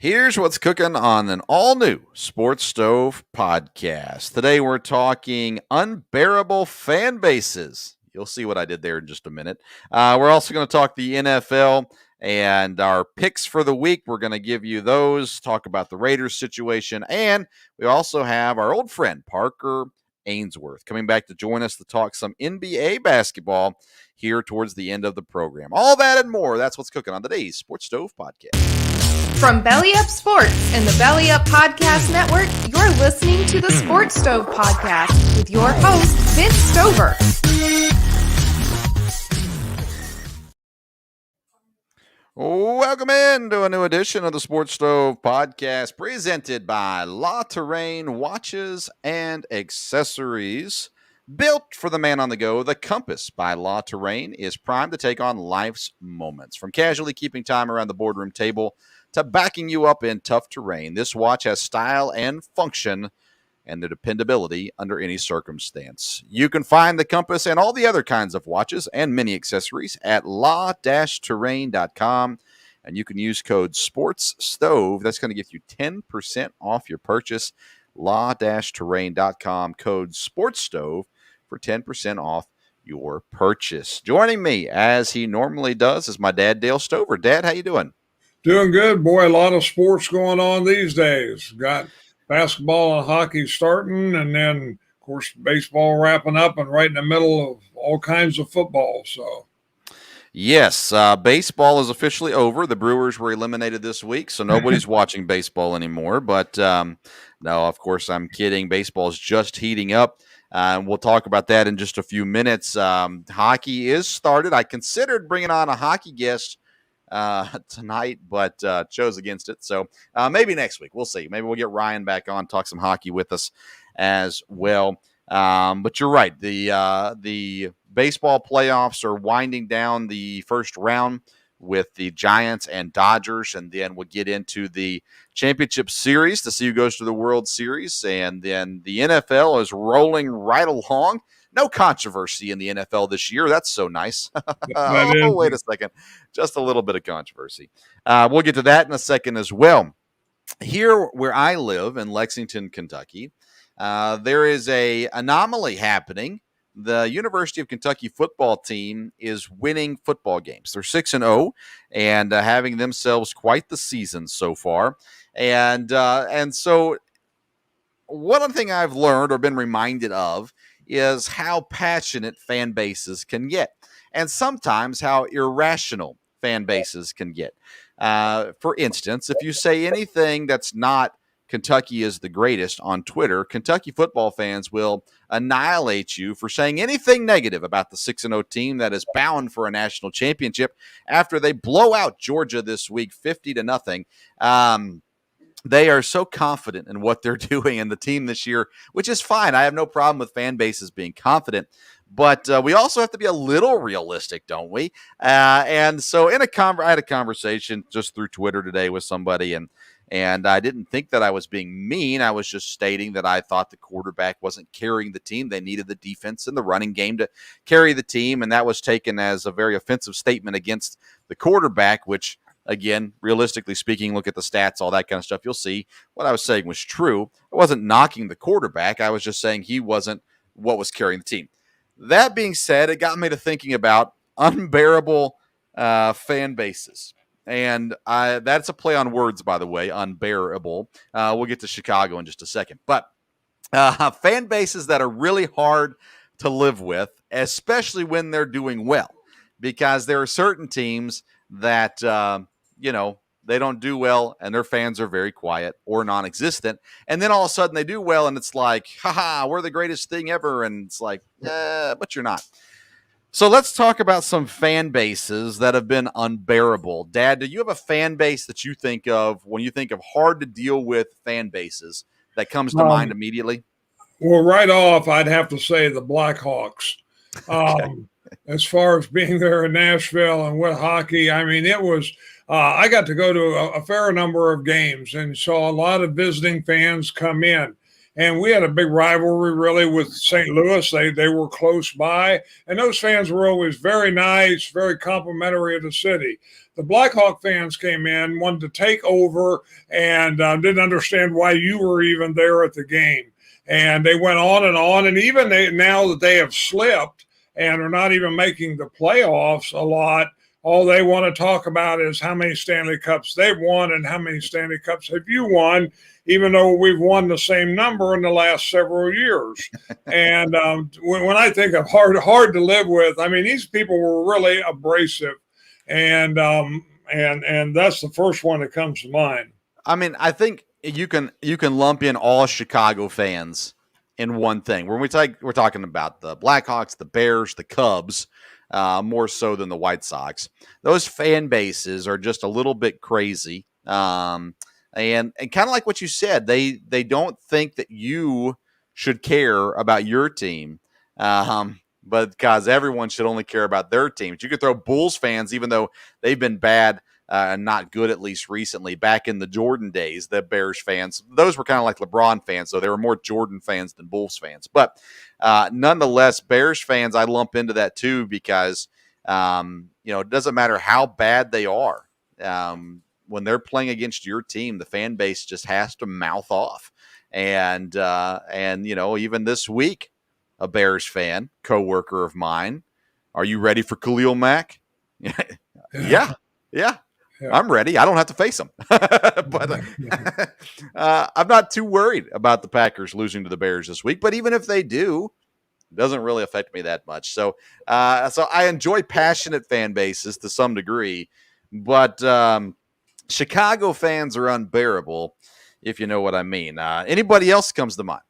Here's what's cooking on an all-new Sports Stove podcast. Today we're talking unbearable fan bases. You'll see what I did there in just a minute. We're also going to talk the NFL and our picks for the week. We're going to give you those, talk about the Raiders situation, and we also have our old friend Parker Ainsworth coming back to join us to talk some NBA basketball here towards the end of the program. All that and more, that's what's cooking on today's Sports Stove podcast. From Belly Up Sports and the Belly Up Podcast Network, you're listening to the Sports Stove Podcast with your host, Vince Stover. Welcome in to a new edition of the Sports Stove Podcast presented by La Terrain Watches and Accessories. Built for the man on the go, the Compass by La Terrain is primed to take on life's moments. From casually keeping time around the boardroom table to backing you up in tough terrain, this watch has style and function and the dependability under any circumstance. You can find the Compass and all the other kinds of watches and many accessories at la-terrain.com, and you can use code SPORTSSTOVE. That's going to give you 10% off your purchase. la-terrain.com, code SPORTSSTOVE for 10% off your purchase. Joining me, as he normally does, is my dad, Dale Stover. Dad, how you doing? Doing good, boy. A lot of sports going on these days. Got basketball and hockey starting, and then, of course, baseball wrapping up, and right in the middle of all kinds of football. So, yes, baseball is officially over. The Brewers were eliminated this week, so nobody's watching baseball anymore. But no, of course, I'm kidding. Baseball is just heating up. And we'll talk about that in just a few minutes. Hockey is started. I considered bringing on a hockey guest tonight, but chose against it. So maybe next week. We'll see. Maybe we'll get Ryan back on, talk some hockey with us as well. But you're right. The baseball playoffs are winding down the first round with the Giants and Dodgers, and then we'll get into the championship series to see who goes to the World Series. And then the NFL is rolling right along. No controversy in the NFL this year. That's so nice. Oh, wait a second. Just a little bit of controversy. We'll get to that in a second as well. Here where I live in Lexington, Kentucky, there is an anomaly happening. The University of Kentucky football team is winning football games. They're 6-0 and having themselves quite the season so far. And so one thing I've learned or been reminded of is how passionate fan bases can get, and sometimes how irrational fan bases can get. For instance, if you say anything that's not Kentucky is the greatest on Twitter, Kentucky football fans will annihilate you for saying anything negative about the 6-0 team that is bound for a national championship after they blow out Georgia this week 50-0. They are so confident in what they're doing in the team this year, which is fine. I have no problem with fan bases being confident, but we also have to be a little realistic, don't we? And so I had a conversation just through Twitter today with somebody, and I didn't think that I was being mean. I was just stating that I thought the quarterback wasn't carrying the team. They needed the defense and the running game to carry the team, and that was taken as a very offensive statement against the quarterback, which, again, realistically speaking, look at the stats, all that kind of stuff. You'll see what I was saying was true. I wasn't knocking the quarterback. I was just saying he wasn't what was carrying the team. That being said, it got me to thinking about unbearable fan bases. And that's a play on words, by the way, unbearable. We'll get to Chicago in just a second. But fan bases that are really hard to live with, especially when they're doing well, because there are certain teams that, they don't do well and their fans are very quiet or non-existent. And then all of a sudden they do well and it's like, haha, we're the greatest thing ever. And it's like, but you're not. So let's talk about some fan bases that have been unbearable. Dad, do you have a fan base that you think of when you think of hard to deal with fan bases that comes to mind immediately? Well, right off, I'd have to say the Blackhawks. Okay. As far as being there in Nashville and with hockey, I mean, it was I got to go to a fair number of games and saw a lot of visiting fans come in. And we had a big rivalry really with St. Louis. They were close by, and those fans were always very nice, very complimentary of the city. The Blackhawk fans came in, wanted to take over, and didn't understand why you were even there at the game. And they went on, and even now that they have slipped and are not even making the playoffs a lot, all they want to talk about is how many Stanley Cups they've won and how many Stanley Cups have you won, even though we've won the same number in the last several years. And when I think of hard to live with, I mean, these people were really abrasive, and that's the first one that comes to mind. I mean, I think you can lump in all Chicago fans in one thing. When we're talking about the Blackhawks, the Bears, the Cubs, more so than the White Sox. Those fan bases are just a little bit crazy. And kind of like what you said, they don't think that you should care about your team, but because everyone should only care about their teams. You could throw Bulls fans, even though they've been bad and not good, at least recently. Back in the Jordan days, the Bears fans, those were kind of like LeBron fans, so they were more Jordan fans than Bulls fans. But nonetheless, Bears fans, I lump into that too because, it doesn't matter how bad they are. When they're playing against your team, the fan base just has to mouth off. And even this week, a Bears fan, coworker of mine, are you ready for Khalil Mack? Yeah. I'm ready. I don't have to face them. But I'm not too worried about the Packers losing to the Bears this week. But even if they do, it doesn't really affect me that much. So I enjoy passionate fan bases to some degree. But Chicago fans are unbearable, if you know what I mean. Anybody else comes to mind?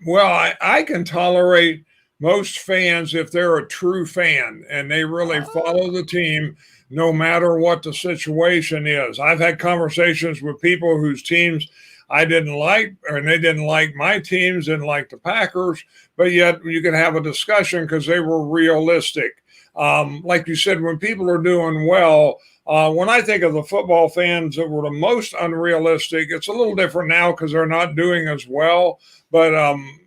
Well, I can tolerate most fans if they're a true fan and they really follow the team no matter what the situation is. I've had conversations with people whose teams I didn't like, and they didn't like my teams, didn't like the Packers, but yet you can have a discussion because they were realistic. Like you said, when people are doing well, when I think of the football fans that were the most unrealistic, it's a little different now because they're not doing as well, but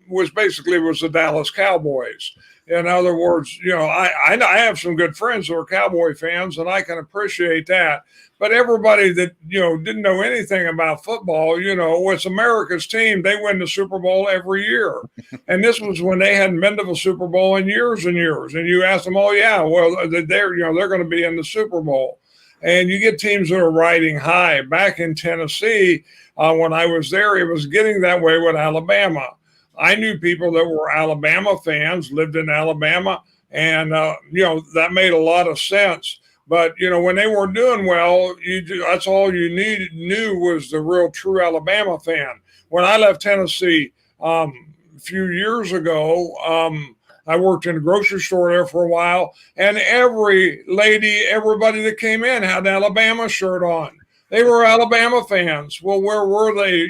was the Dallas Cowboys. In other words, I have some good friends who are Cowboy fans, and I can appreciate that. But everybody that, didn't know anything about football, it's America's team. They win the Super Bowl every year. And this was when they hadn't been to the Super Bowl in years and years. And you ask them, oh, yeah, well, they're going to be in the Super Bowl. And you get teams that are riding high. Back in Tennessee, when I was there, it was getting that way with Alabama. I knew people that were Alabama fans, lived in Alabama, and, that made a lot of sense. But, when they weren't doing well, that's all you knew was the real true Alabama fan. When I left Tennessee a few years ago, I worked in a grocery store there for a while, and everybody that came in had an Alabama shirt on. They were Alabama fans. Well, where were they?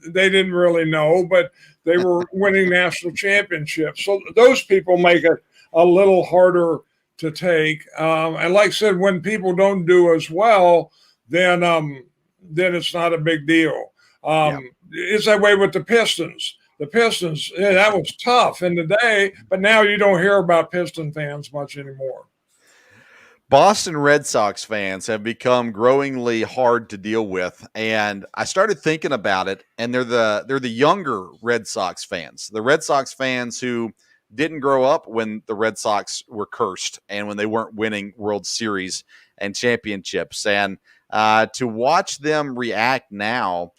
They didn't really know, but they were winning national championships. So those people make it a little harder to take. And like I said, when people don't do as well, then it's not a big deal. It's that way with the Pistons. The Pistons, that was tough in the day, but now you don't hear about Piston fans much anymore. Boston Red Sox fans have become growingly hard to deal with, and I started thinking about it, and they're the younger Red Sox fans. The Red Sox fans who didn't grow up when the Red Sox were cursed and when they weren't winning World Series and championships. And to watch them react now,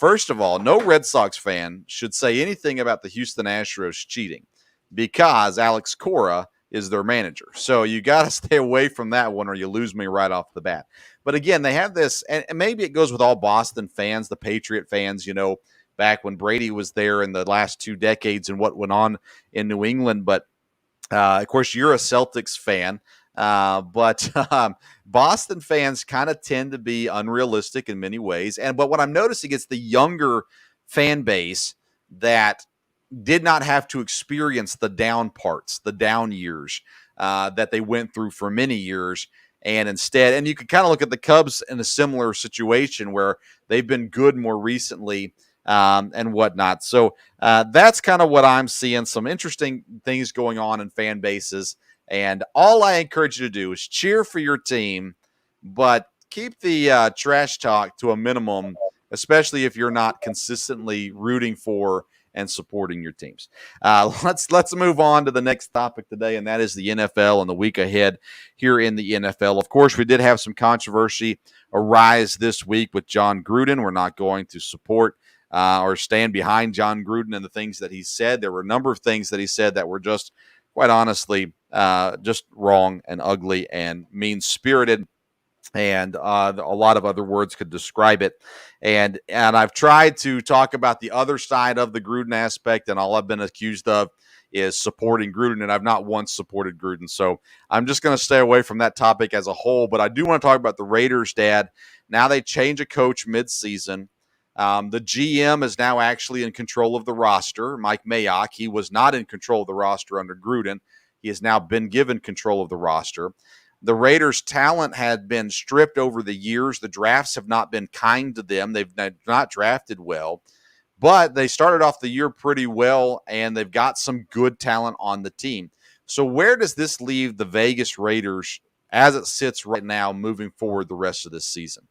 first of all, no Red Sox fan should say anything about the Houston Astros cheating because Alex Cora is their manager. So you got to stay away from that one or you lose me right off the bat. But again, they have this, and maybe it goes with all Boston fans, the Patriot fans, back when Brady was there in the last 2 decades and what went on in New England. But of course, you're a Celtics fan. But Boston fans kind of tend to be unrealistic in many ways. But what I'm noticing is the younger fan base that did not have to experience the down parts, the down years that they went through for many years. And instead, and you can kind of look at the Cubs in a similar situation where they've been good more recently, and whatnot. So that's kind of what I'm seeing. Some interesting things going on in fan bases. And all I encourage you to do is cheer for your team, but keep the trash talk to a minimum, especially if you're not consistently rooting for and supporting your teams. Let's move on to the next topic today, and that is the NFL and the week ahead here in the NFL. Of course, we did have some controversy arise this week with John Gruden. We're not going to support or stand behind John Gruden and the things that he said. There were a number of things that he said that were just, quite honestly, just wrong and ugly and mean-spirited. And a lot of other words could describe it. And I've tried to talk about the other side of the Gruden aspect, and all I've been accused of is supporting Gruden, and I've not once supported Gruden. So I'm just going to stay away from that topic as a whole. But I do want to talk about the Raiders, Dad. Now they change a coach mid-season. The GM is now actually in control of the roster, Mike Mayock. He was not in control of the roster under Gruden. He has now been given control of the roster. The Raiders' talent had been stripped over the years. The drafts have not been kind to them. They've not drafted well. But they started off the year pretty well, and they've got some good talent on the team. So where does this leave the Vegas Raiders as it sits right now moving forward the rest of this season?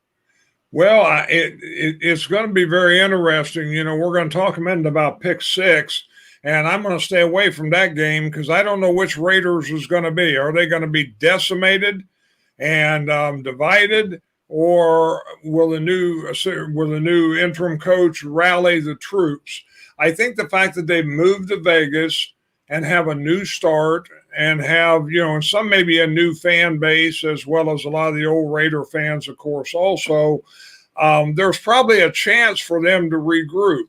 Well, it's going to be very interesting. We're going to talk a minute about pick 6. And I'm going to stay away from that game because I don't know which Raiders is going to be. Are they going to be decimated and divided, or will the new interim coach rally the troops? I think the fact that they've moved to Vegas and have a new start and have, and some maybe a new fan base as well as a lot of the old Raider fans, of course, also, there's probably a chance for them to regroup.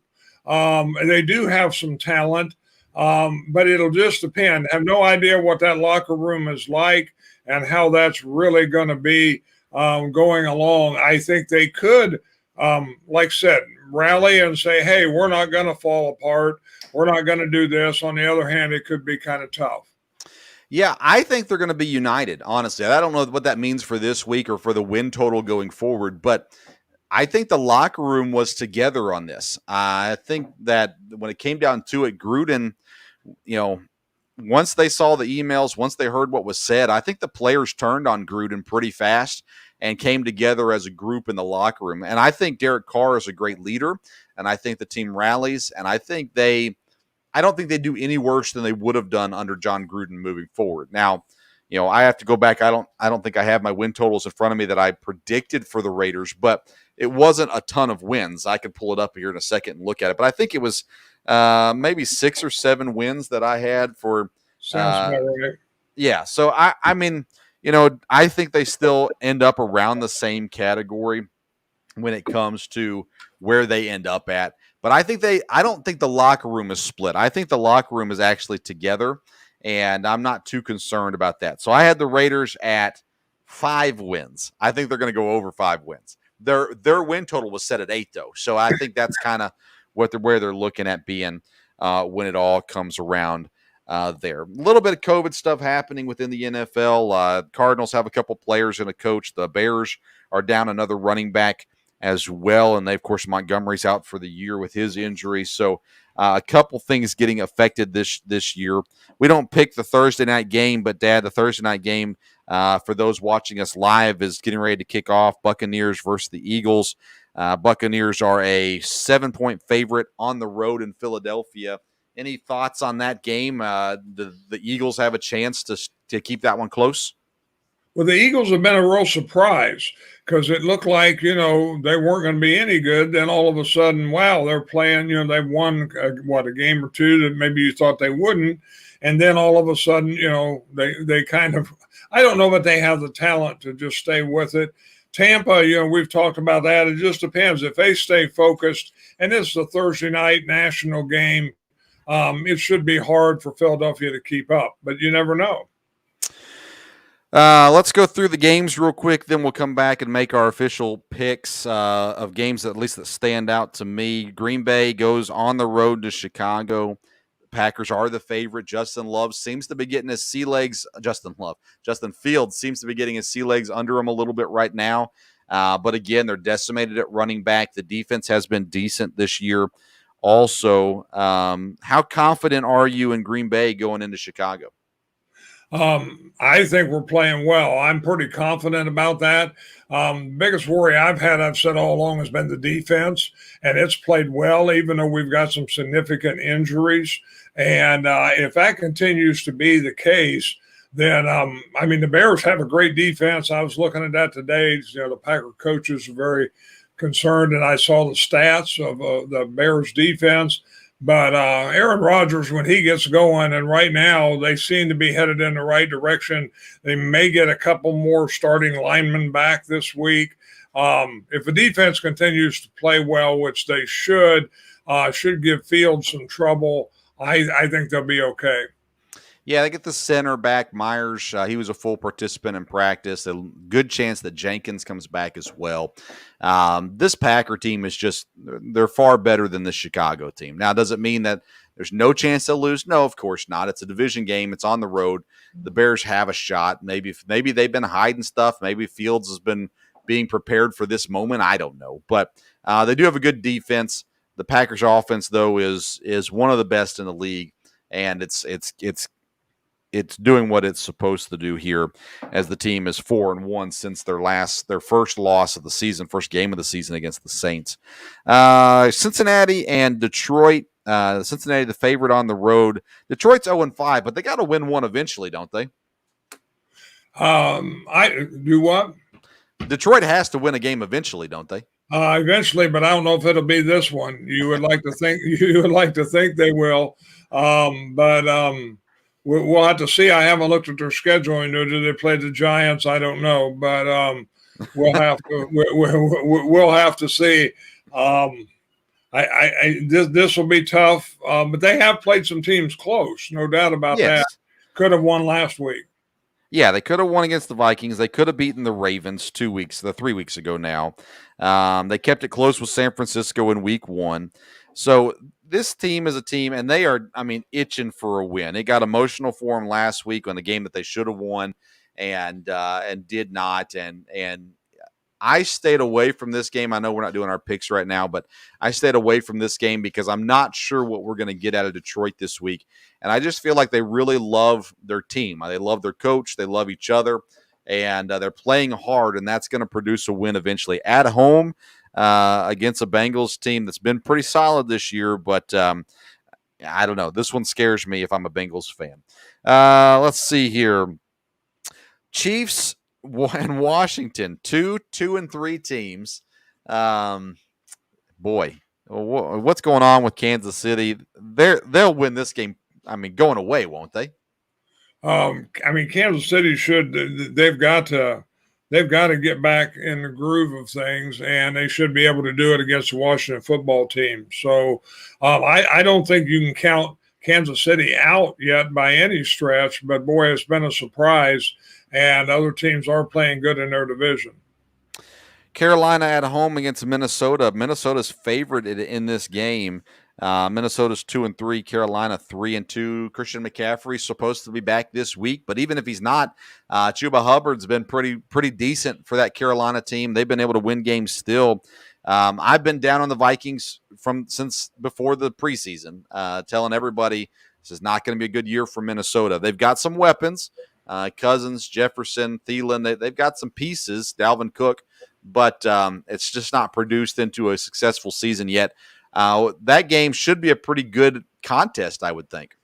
They do have some talent, but it'll just depend. I have no idea what that locker room is like and how that's really going to be going along. I think they could, like I said, rally and say, hey, we're not going to fall apart. We're not going to do this. On the other hand, it could be kind of tough. Yeah, I think they're going to be united, honestly. I don't know what that means for this week or for the win total going forward, but I think the locker room was together on this. I think that when it came down to it, Gruden, once they saw the emails, once they heard what was said, I think the players turned on Gruden pretty fast and came together as a group in the locker room. And I think Derek Carr is a great leader, and I think the team rallies, and I don't think they do any worse than they would have done under John Gruden moving forward. Now, I have to go back. I don't think I have my win totals in front of me that I predicted for the Raiders, but it wasn't a ton of wins. I could pull it up here in a second and look at it, but I think it was maybe 6 or 7 wins that I had for. Sounds about right. Yeah. So I mean, I think they still end up around the same category when it comes to where they end up at. But I don't think the locker room is split. I think the locker room is actually together, and I'm not too concerned about that. So I had the Raiders at 5 wins. I think they're going to go over 5 wins. Their win total was set at 8, though. So I think that's kind of where they're looking at being when it all comes around there. A little bit of COVID stuff happening within the NFL. Cardinals have a couple players and a coach. The Bears are down another running back as well. And they, of course, Montgomery's out for the year with his injury. So a couple things getting affected this year. We don't pick the Thursday night game, but Dad, the Thursday night game for those watching us live is getting ready to kick off. Buccaneers versus the Eagles. Buccaneers are a 7-point favorite on the road in Philadelphia. Any thoughts on that game? The Eagles have a chance to keep that one close? Well, the Eagles have been a real surprise because it looked like, they weren't going to be any good. Then all of a sudden, wow, they're playing, they've won, a game or two that maybe you thought they wouldn't. And then all of a sudden, they kind of, I don't know, but they have the talent to just stay with it. Tampa, we've talked about that. It just depends. If they stay focused, and this is a Thursday night national game, it should be hard for Philadelphia to keep up, but you never know. Let's go through the games real quick, then we'll come back and make our official picks of games at least that stand out to me. Green Bay goes on the road to Chicago. Packers are the favorite. Justin Fields seems to be getting his sea legs under him a little bit right now. But again, they're decimated at running back. The defense has been decent this year. Also, how confident are you in Green Bay going into Chicago? I think we're playing well. I'm pretty confident about that. Biggest worry I've said all along, has been the defense, and it's played well, even though we've got some significant injuries. And if that continues to be the case, then the Bears have a great defense. I was looking at that today. The Packer coaches are very concerned, and I saw the stats of the Bears defense. But Aaron Rodgers, when he gets going, and right now they seem to be headed in the right direction. They may get a couple more starting linemen back this week. If the defense continues to play well, which they should give Fields some trouble, I think they'll be okay. Yeah, they get the center back, Myers. He was a full participant in practice. A good chance that Jenkins comes back as well. This Packer team is they're far better than the Chicago team. Now, does it mean that there's no chance they'll lose? No, of course not. It's a division game. It's on the road. The Bears have a shot. Maybe they've been hiding stuff. Maybe Fields has been being prepared for this moment. I don't know. But they do have a good defense. The Packers offense, though, is one of the best in the league, and it's doing what it's supposed to do here, as the team is 4-1 since their first loss of the season, first game of the season against the Saints. Cincinnati and Detroit. Cincinnati, the favorite on the road. Detroit's 0-5, but they got to win one eventually, don't they? I do what? Detroit has to win a game eventually, don't they? Eventually, but I don't know if it'll be this one. You would like to think they will, but. We'll have to see. I haven't looked at their scheduling. Do they play the Giants? I don't know, but we'll have to. We'll have to see. This will be tough, but they have played some teams close, no doubt about that. Could have won last week. Yeah, they could have won against the Vikings. They could have beaten the Ravens 3 weeks ago now. They kept it close with San Francisco in week 1. So this team is a team, and they are, itching for a win. It got emotional for them last week on the game that they should have won and did not. And I stayed away from this game. I know we're not doing our picks right now, but I stayed away from this game because I'm not sure what we're going to get out of Detroit this week. And I just feel like they really love their team. They love their coach. They love each other. And they're playing hard, and that's going to produce a win eventually. At home, against a Bengals team that's been pretty solid this year, but I don't know. This one scares me if I'm a Bengals fan. Let's see here. Chiefs and Washington, 2-3 teams. Boy, what's going on with Kansas City? They'll win this game. Going away, won't they? Kansas City should. They've got to get back in the groove of things, and they should be able to do it against the Washington football team. So I don't think you can count Kansas City out yet by any stretch, but boy, it's been a surprise, and other teams are playing good in their division. Carolina at home against Minnesota. Minnesota's favorite in this game. Minnesota's 2-3, Carolina 3-2. Christian McCaffrey's supposed to be back this week, but even if he's not, Chuba Hubbard's been pretty decent for that Carolina team. They've been able to win games still. I've been down on the Vikings since before the preseason, telling everybody this is not going to be a good year for Minnesota. They've got some weapons, Cousins, Jefferson, Thielen. They've got some pieces, Dalvin Cook, but it's just not produced into a successful season yet. That game should be a pretty good contest, I would think.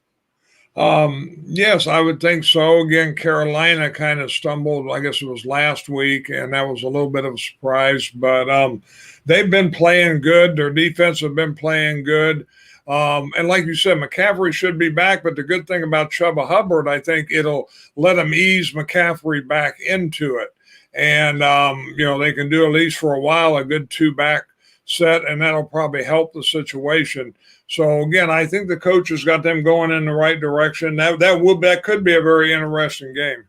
Yes, I would think so. Again, Carolina kind of stumbled, I guess it was last week, and that was a little bit of a surprise. But they've been playing good. Their defense have been playing good. And like you said, McCaffrey should be back. But the good thing about Chuba Hubbard, I think it'll let him ease McCaffrey back into it. And, they can do, at least for a while, a good two-back set, and that'll probably help the situation. So again, I think the coach has got them going in the right direction. That could be a very interesting game.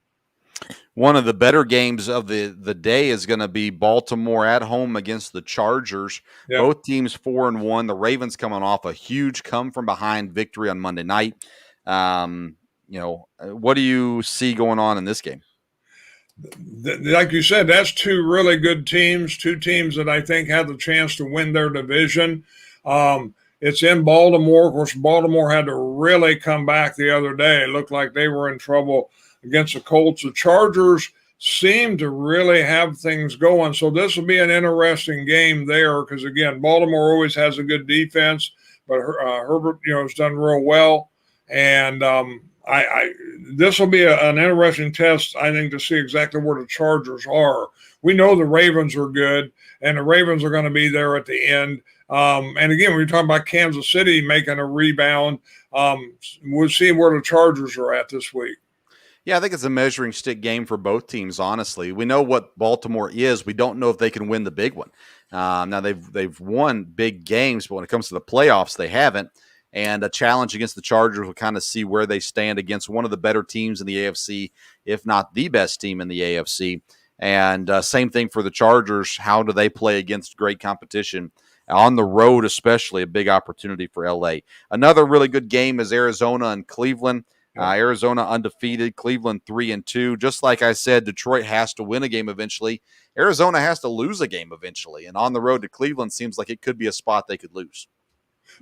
One of the better games of the day is going to be Baltimore at home against the Chargers. Yep. Both teams 4-1. The Ravens coming off a huge come from behind victory on Monday night. What do you see going on in this game? like you said, that's two really good teams, two teams that I think have the chance to win their division. It's in Baltimore. Of course, Baltimore had to really come back the other day. It looked like they were in trouble against the Colts. The Chargers seem to really have things going. So this will be an interesting game there because, again, Baltimore always has a good defense, but Herbert, has done real well. And this will be an interesting test, I think, to see exactly where the Chargers are. We know the Ravens are good, and the Ravens are going to be there at the end. And again, when you're talking about Kansas City making a rebound, we'll see where the Chargers are at this week. Yeah, I think it's a measuring stick game for both teams, honestly. We know what Baltimore is. We don't know if they can win the big one. Now, they've won big games, but when it comes to the playoffs, they haven't. And a challenge against the Chargers will kind of see where they stand against one of the better teams in the AFC, if not the best team in the AFC. And same thing for the Chargers. How do they play against great competition? On the road, especially, a big opportunity for LA. Another really good game is Arizona and Cleveland. Arizona undefeated, Cleveland 3-2. Just like I said, Detroit has to win a game eventually. Arizona has to lose a game eventually. And on the road to Cleveland seems like it could be a spot they could lose.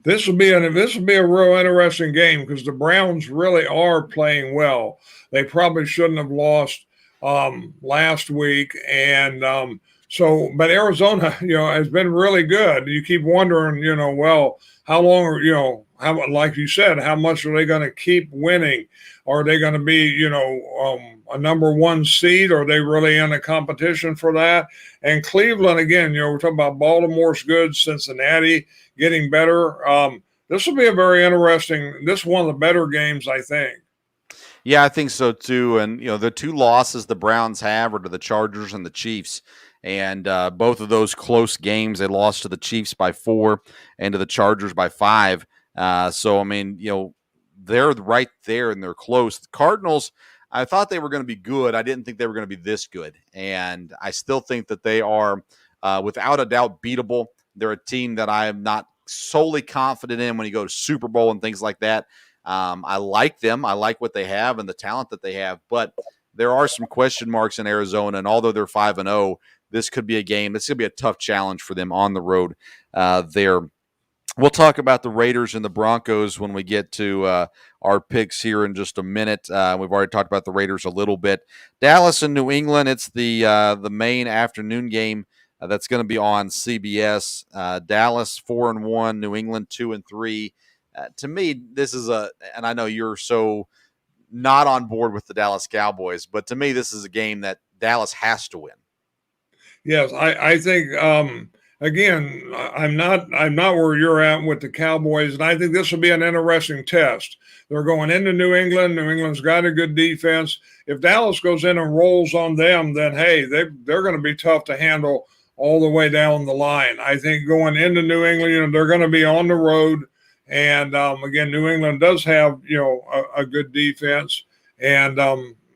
This will be a real interesting game because the Browns really are playing well. They probably shouldn't have lost last week, and but Arizona, has been really good. You keep wondering, well, how long, how, like you said, how much are they going to keep winning? Are they going to be, a number one seed? Are they really in a competition for that? And Cleveland, again, we're talking about Baltimore's good, Cincinnati getting better. This will be a very interesting. This is one of the better games, I think. Yeah, I think so too. And the two losses the Browns have are to the Chargers and the Chiefs. And both of those close games, they lost to the Chiefs by 4 and to the Chargers by 5. So, I mean, they're right there and they're close. The Cardinals, I thought they were going to be good. I didn't think they were going to be this good. And I still think that they are, without a doubt, beatable. They're a team that I am not solely confident in when you go to Super Bowl and things like that. I like them. I like what they have and the talent that they have. But there are some question marks in Arizona. And although they're 5-0, this could be a game. This could be a tough challenge for them on the road there. We'll talk about the Raiders and the Broncos when we get to our picks here in just a minute. We've already talked about the Raiders a little bit. Dallas and New England, it's the main afternoon game that's going to be on CBS. Dallas 4-1, New England 2-3. To me, this is and I know you're so not on board with the Dallas Cowboys, but to me, this is a game that Dallas has to win. Yes, I think again, I'm not where you're at with the Cowboys, and I think this will be an interesting test. They're going into New England. New England's got a good defense. If Dallas goes in and rolls on them, then hey, they're going to be tough to handle all the way down the line. I think going into New England, they're going to be on the road, and again, New England does have a good defense, and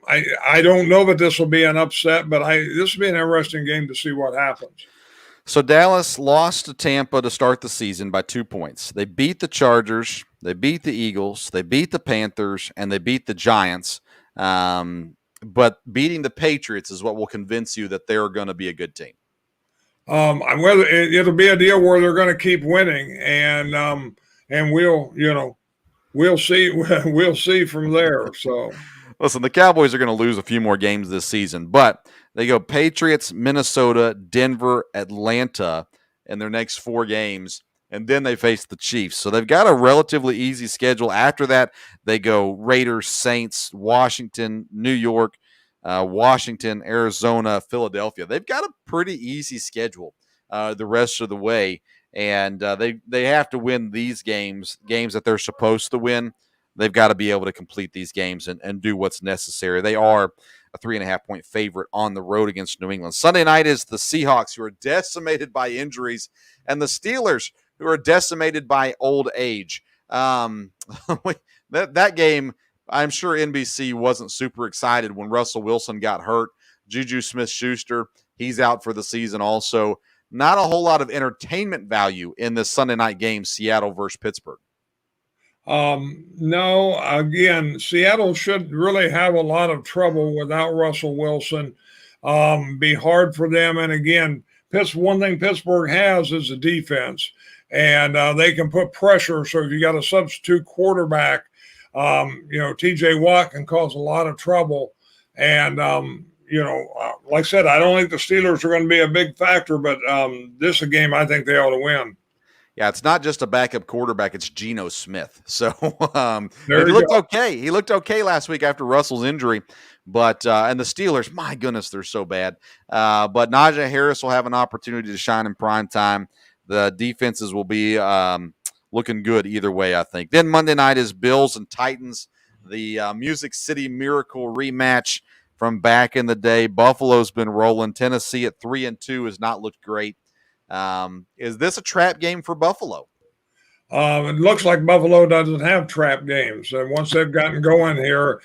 I don't know that this will be an upset, but this will be an interesting game to see what happens. So Dallas lost to Tampa to start the season by 2 points. They beat the Chargers, they beat the Eagles, they beat the Panthers, and they beat the Giants. But beating the Patriots is what will convince you that they're going to be a good team. Whether it'll be a deal where they're going to keep winning, and we'll see. We'll see from there. So. Listen, the Cowboys are going to lose a few more games this season, but they go Patriots, Minnesota, Denver, Atlanta in their next 4 games, and then they face the Chiefs. So they've got a relatively easy schedule. After that, they go Raiders, Saints, Washington, New York, Washington, Arizona, Philadelphia. They've got a pretty easy schedule the rest of the way, and they have to win these games that they're supposed to win. They've got to be able to complete these games and do what's necessary. They are a 3.5-point favorite on the road against New England. Sunday night is the Seahawks, who are decimated by injuries, and the Steelers, who are decimated by old age. That game, I'm sure NBC wasn't super excited when Russell Wilson got hurt. Juju Smith-Schuster, he's out for the season also. Not a whole lot of entertainment value in this Sunday night game, Seattle versus Pittsburgh. No, again, Seattle should really have a lot of trouble without Russell Wilson. be hard for them. And again, one thing Pittsburgh has is a defense, and they can put pressure. So if you got a substitute quarterback, T.J. Watt can cause a lot of trouble. And like I said, I don't think the Steelers are going to be a big factor, but this is a game I think they ought to win. Yeah, it's not just a backup quarterback; it's Geno Smith. So he There you looked go. okay. He looked okay last week after Russell's injury, but and the Steelers, my goodness, they're so bad. But Najee Harris will have an opportunity to shine in prime time. The defenses will be looking good either way, I think. Then Monday night is Bills and Titans, the Music City Miracle rematch from back in the day. Buffalo's been rolling. Tennessee at 3-2 has not looked great. Is this a trap game for Buffalo? It looks like Buffalo doesn't have trap games. And once they've gotten going here,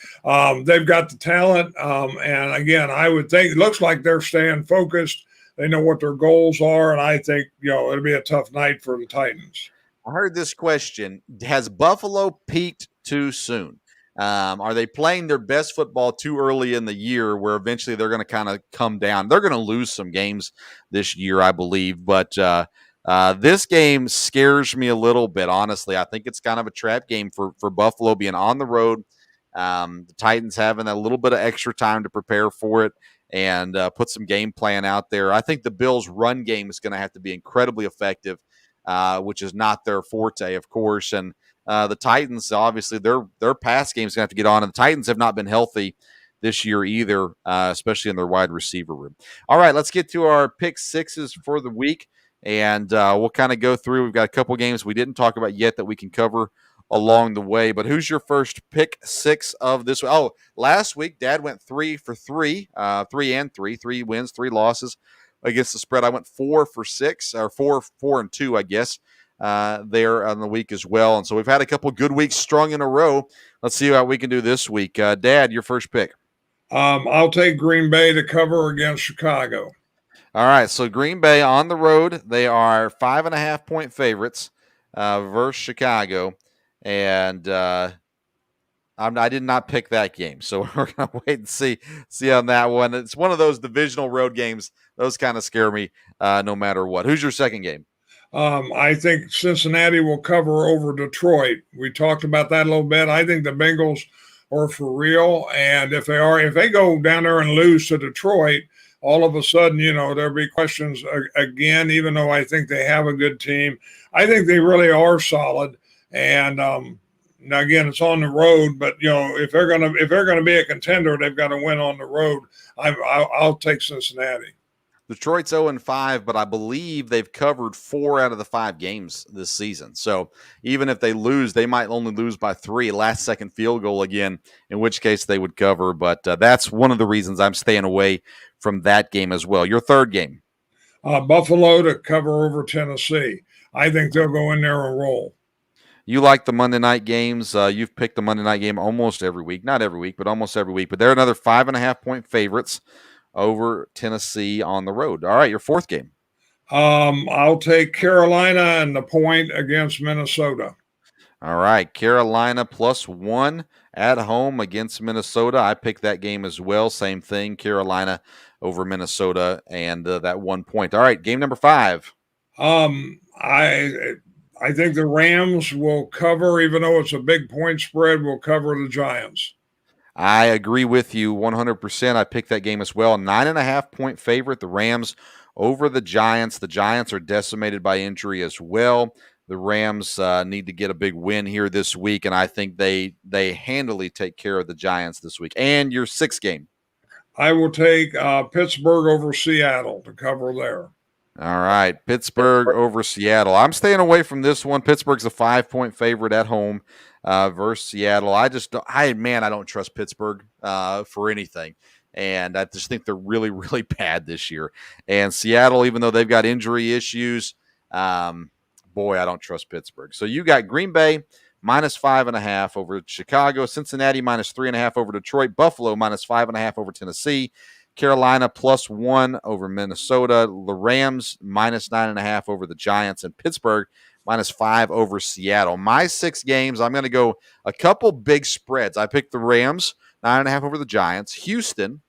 they've got the talent. And again, I would think it looks like they're staying focused. They know what their goals are. And I think, it'll be a tough night for the Titans. I heard this question. Has Buffalo peaked too soon? Are they playing their best football too early in the year where eventually they're going to kind of come down? They're going to lose some games this year, I believe. But this game scares me a little bit, honestly. I think it's kind of a trap game for Buffalo being on the road. The Titans having a little bit of extra time to prepare for it and put some game plan out there. I think the Bills' run game is going to have to be incredibly effective, which is not their forte, of course. And the Titans, obviously, their pass game is going to have to get on. And the Titans have not been healthy this year either, especially in their wide receiver room. All right, let's get to our pick sixes for the week. And we'll kind of go through. We've got a couple games we didn't talk about yet that we can cover along the way. But who's your first pick six of this? Oh, last week, Dad went 3 for 3, 3 wins, 3 losses against the spread. I went 4 for 6, or 4 and 2, I guess, there on the week as well. And so we've had a couple good weeks strung in a row. Let's see how we can do this week. Dad, your first pick. I'll take Green Bay to cover against Chicago. All right, so Green Bay on the road. They are 5.5-point favorites versus Chicago. And I did not pick that game, so we're going to wait and see on that one. It's one of those divisional road games. Those kind of scare me no matter what. Who's your second game? I think Cincinnati will cover over Detroit. We talked about that a little bit. I think the Bengals are for real, and if they go down there and lose to Detroit, all of a sudden, there'll be questions again, even though I think they have a good team. I think they really are solid. And now again, it's on the road, but if they're gonna be a contender, they've got to win on the road. I'll take Cincinnati. Detroit's 0-5, but I believe they've covered 4 out of the 5 games this season. So even if they lose, they might only lose by 3, last-second field goal again, in which case they would cover. But that's one of the reasons I'm staying away from that game as well. Your third game? Buffalo to cover over Tennessee. I think they'll go in there and roll. You like the Monday night games. You've picked the Monday night game almost every week. Not every week, but almost every week. But they're another 5.5-point favorites over Tennessee on the road. All right, your fourth game. I'll take Carolina and the point against Minnesota. All right, Carolina +1 at home against Minnesota. I picked that game as well. Same thing, Carolina over Minnesota and that 1 point. All right, game number 5. I think the Rams will cover, even though it's a big point spread, will cover the Giants. I agree with you 100%. I picked that game as well. 9.5-point favorite, the Rams over the Giants. The Giants are decimated by injury as well. The Rams need to get a big win here this week, and I think they handily take care of the Giants this week. And your sixth game. I will take Pittsburgh over Seattle to cover there. All right, Pittsburgh over Seattle. I'm staying away from this one. Pittsburgh's a 5-point favorite at home versus Seattle. I don't trust Pittsburgh for anything. And I just think they're really, really bad this year. And Seattle, even though they've got injury issues, I don't trust Pittsburgh. So you got Green Bay -5.5 over Chicago, Cincinnati -3.5 over Detroit, Buffalo -5.5 over Tennessee, Carolina +1 over Minnesota, the Rams -9.5 over the Giants, and Pittsburgh -5 over Seattle. My 6 games, I'm going to go a couple big spreads. I picked the Rams 9.5 over the Giants, Houston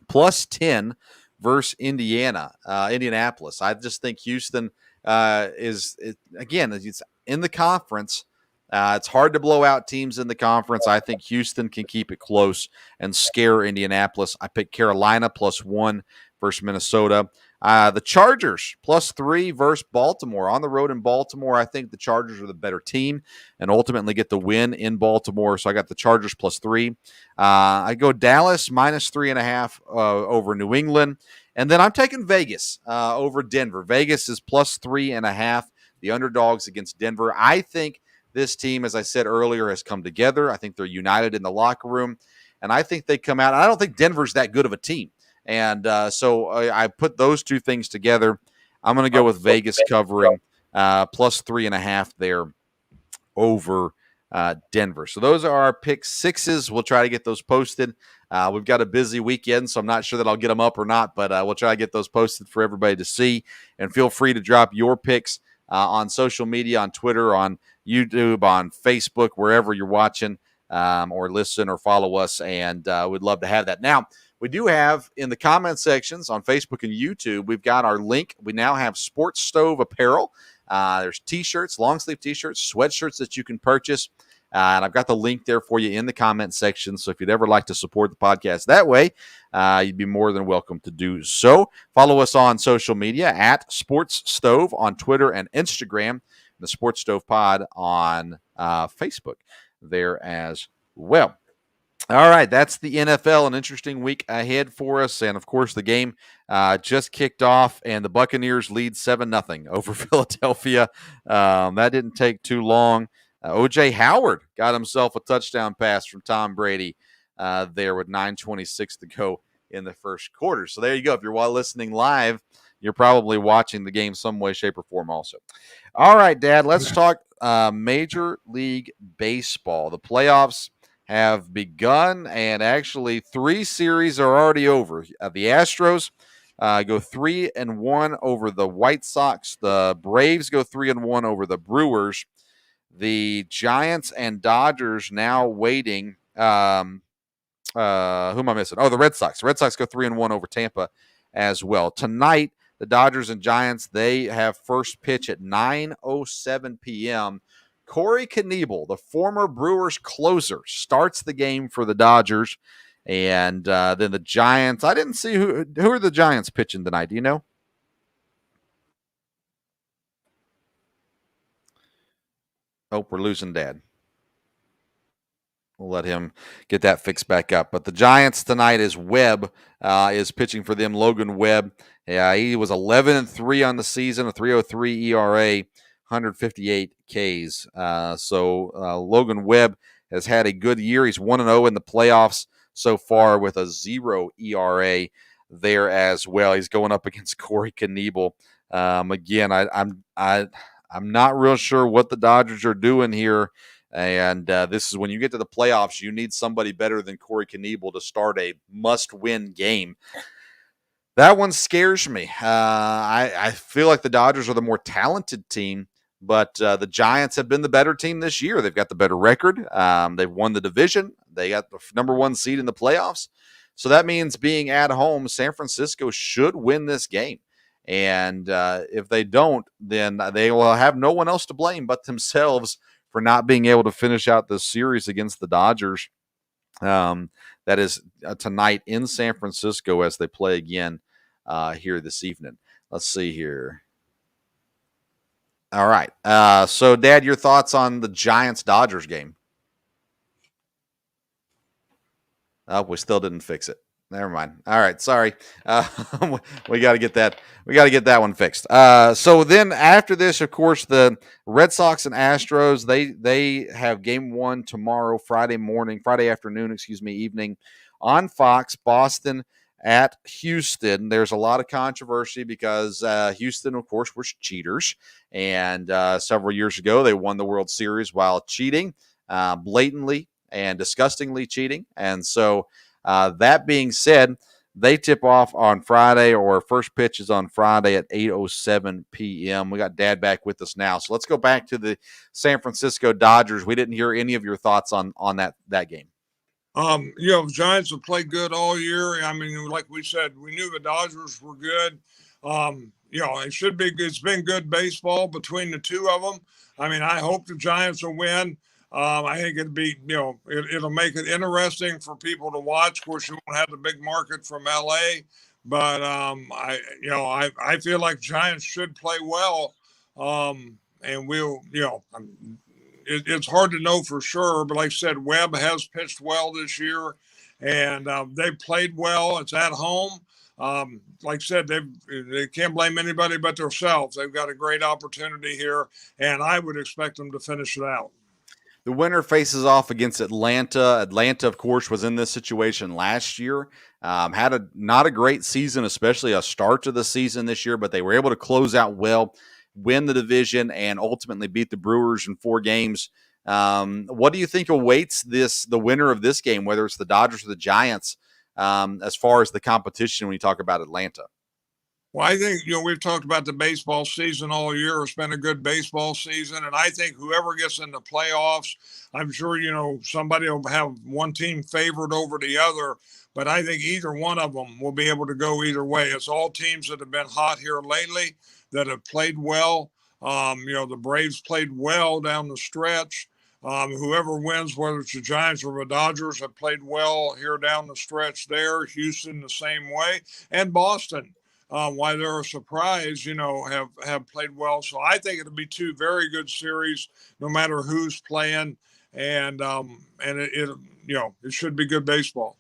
plus 10 versus Indianapolis. I just think Houston again, it's in the conference. It's hard to blow out teams in the conference. I think Houston can keep it close and scare Indianapolis. I picked Carolina plus 1 versus Minnesota. The Chargers plus 3 versus Baltimore. On the road in Baltimore, I think the Chargers are the better team and ultimately get the win in Baltimore. So I got the Chargers plus 3. I go Dallas minus 3.5 over New England. And then I'm taking Vegas over Denver. Vegas is plus 3.5. The underdogs against Denver. I think this team, as I said earlier, has come together. I think they're united in the locker room. And I think they come out. I don't think Denver's that good of a team. And so I put those two things together. I'm going to go with Vegas covering plus 3.5 there over Denver. So those are our pick sixes. We'll try to get those posted. We've got a busy weekend, so I'm not sure that I'll get them up or not, but we'll try to get those posted for everybody to see. And feel free to drop your picks on social media, on Twitter, on YouTube, on Facebook, wherever you're watching or listen or follow us, and we'd love to have that. Now, we do have in the comment sections on Facebook and YouTube, we've got our link. We now have Sports Stove apparel. There's T-shirts, long-sleeve T-shirts, sweatshirts that you can purchase. And I've got the link there for you in the comment section. So if you'd ever like to support the podcast that way, you'd be more than welcome to do so. Follow us on social media at Sports Stove on Twitter and Instagram, and the Sports Stove Pod on Facebook there as well. All right, that's the NFL. An interesting week ahead for us. And, of course, the game just kicked off, and the Buccaneers lead 7-0 over Philadelphia. That didn't take too long. O.J. Howard got himself a touchdown pass from Tom Brady there with 9:26 to go in the first quarter. So there you go. If you're listening live, you're probably watching the game some way, shape, or form also. All right, Dad, let's talk Major League Baseball. The playoffs have begun, and actually 3 series are already over. The Astros go 3-1 over the White Sox. The Braves go 3-1 over the Brewers. The Giants and Dodgers now waiting. Who am I missing? Oh, the Red Sox. The Red Sox go 3-1 over Tampa as well. Tonight, the Dodgers and Giants, they have first pitch at 9:07 p.m. Corey Knebel, the former Brewers closer, starts the game for the Dodgers. And then the Giants, I didn't see who are the Giants pitching tonight. Do you know? Oh, we're losing Dad. We'll let him get that fixed back up. But the Giants tonight is Webb is pitching for them. Logan Webb. Yeah, he was 11-3 on the season, a 3.03 ERA, 158 Ks. So Logan Webb has had a good year. He's 1-0 in the playoffs so far with a 0 ERA there as well. He's going up against Corey Knebel. Again, I'm not real sure what the Dodgers are doing here. And this is when you get to the playoffs, you need somebody better than Corey Knebel to start a must-win game. That one scares me. I feel like the Dodgers are the more talented team, but the Giants have been the better team this year. They've got the better record. They've won the division. They got the number 1 seed in the playoffs. So that means being at home, San Francisco should win this game. And if they don't, then they will have no one else to blame but themselves for not being able to finish out this series against the Dodgers. That is tonight in San Francisco as they play again here this evening. Let's see here. All right. So, Dad, your thoughts on the Giants-Dodgers game? Oh, we still didn't fix it. Never mind. All right, sorry. We got to get that. We got to get that one fixed. So then after this, of course, the Red Sox and Astros. They have game 1 tomorrow, Friday afternoon, evening on Fox. Boston at Houston. There's a lot of controversy because Houston, of course, was cheaters, and several years ago they won the World Series while cheating, blatantly and disgustingly cheating, and so. That being said, they tip off on Friday, or first pitch is on Friday at 8:07 p.m. We got Dad back with us now. So let's go back to the San Francisco Dodgers. We didn't hear any of your thoughts on that game. Giants have played good all year. I mean, like we said, we knew the Dodgers were good. It's been good baseball between the two of them. I mean, I hope the Giants will win. I think it'll make it interesting for people to watch. Of course, you won't have the big market from LA, but I feel like Giants should play well. And it's hard to know for sure, but like I said, Webb has pitched well this year, and they've played well. It's at home. Like I said, they can't blame anybody but themselves. They've got a great opportunity here, and I would expect them to finish it out. The winner faces off against Atlanta. Atlanta, of course, was in this situation last year. Had not a great season, especially a start to the season this year, but they were able to close out well, win the division, and ultimately beat the Brewers in 4 games. What do you think awaits the winner of this game, whether it's the Dodgers or the Giants, as far as the competition when you talk about Atlanta? Well, I think, we've talked about the baseball season all year. It's been a good baseball season. And I think whoever gets in the playoffs, I'm sure, somebody will have one team favored over the other. But I think either one of them will be able to go either way. It's all teams that have been hot here lately that have played well. The Braves played well down the stretch. Whoever wins, whether it's the Giants or the Dodgers, have played well here down the stretch there. Houston the same way. And Boston. Why they're a surprise, have played well. So I think it'll be 2 very good series, no matter who's playing, and it should be good baseball.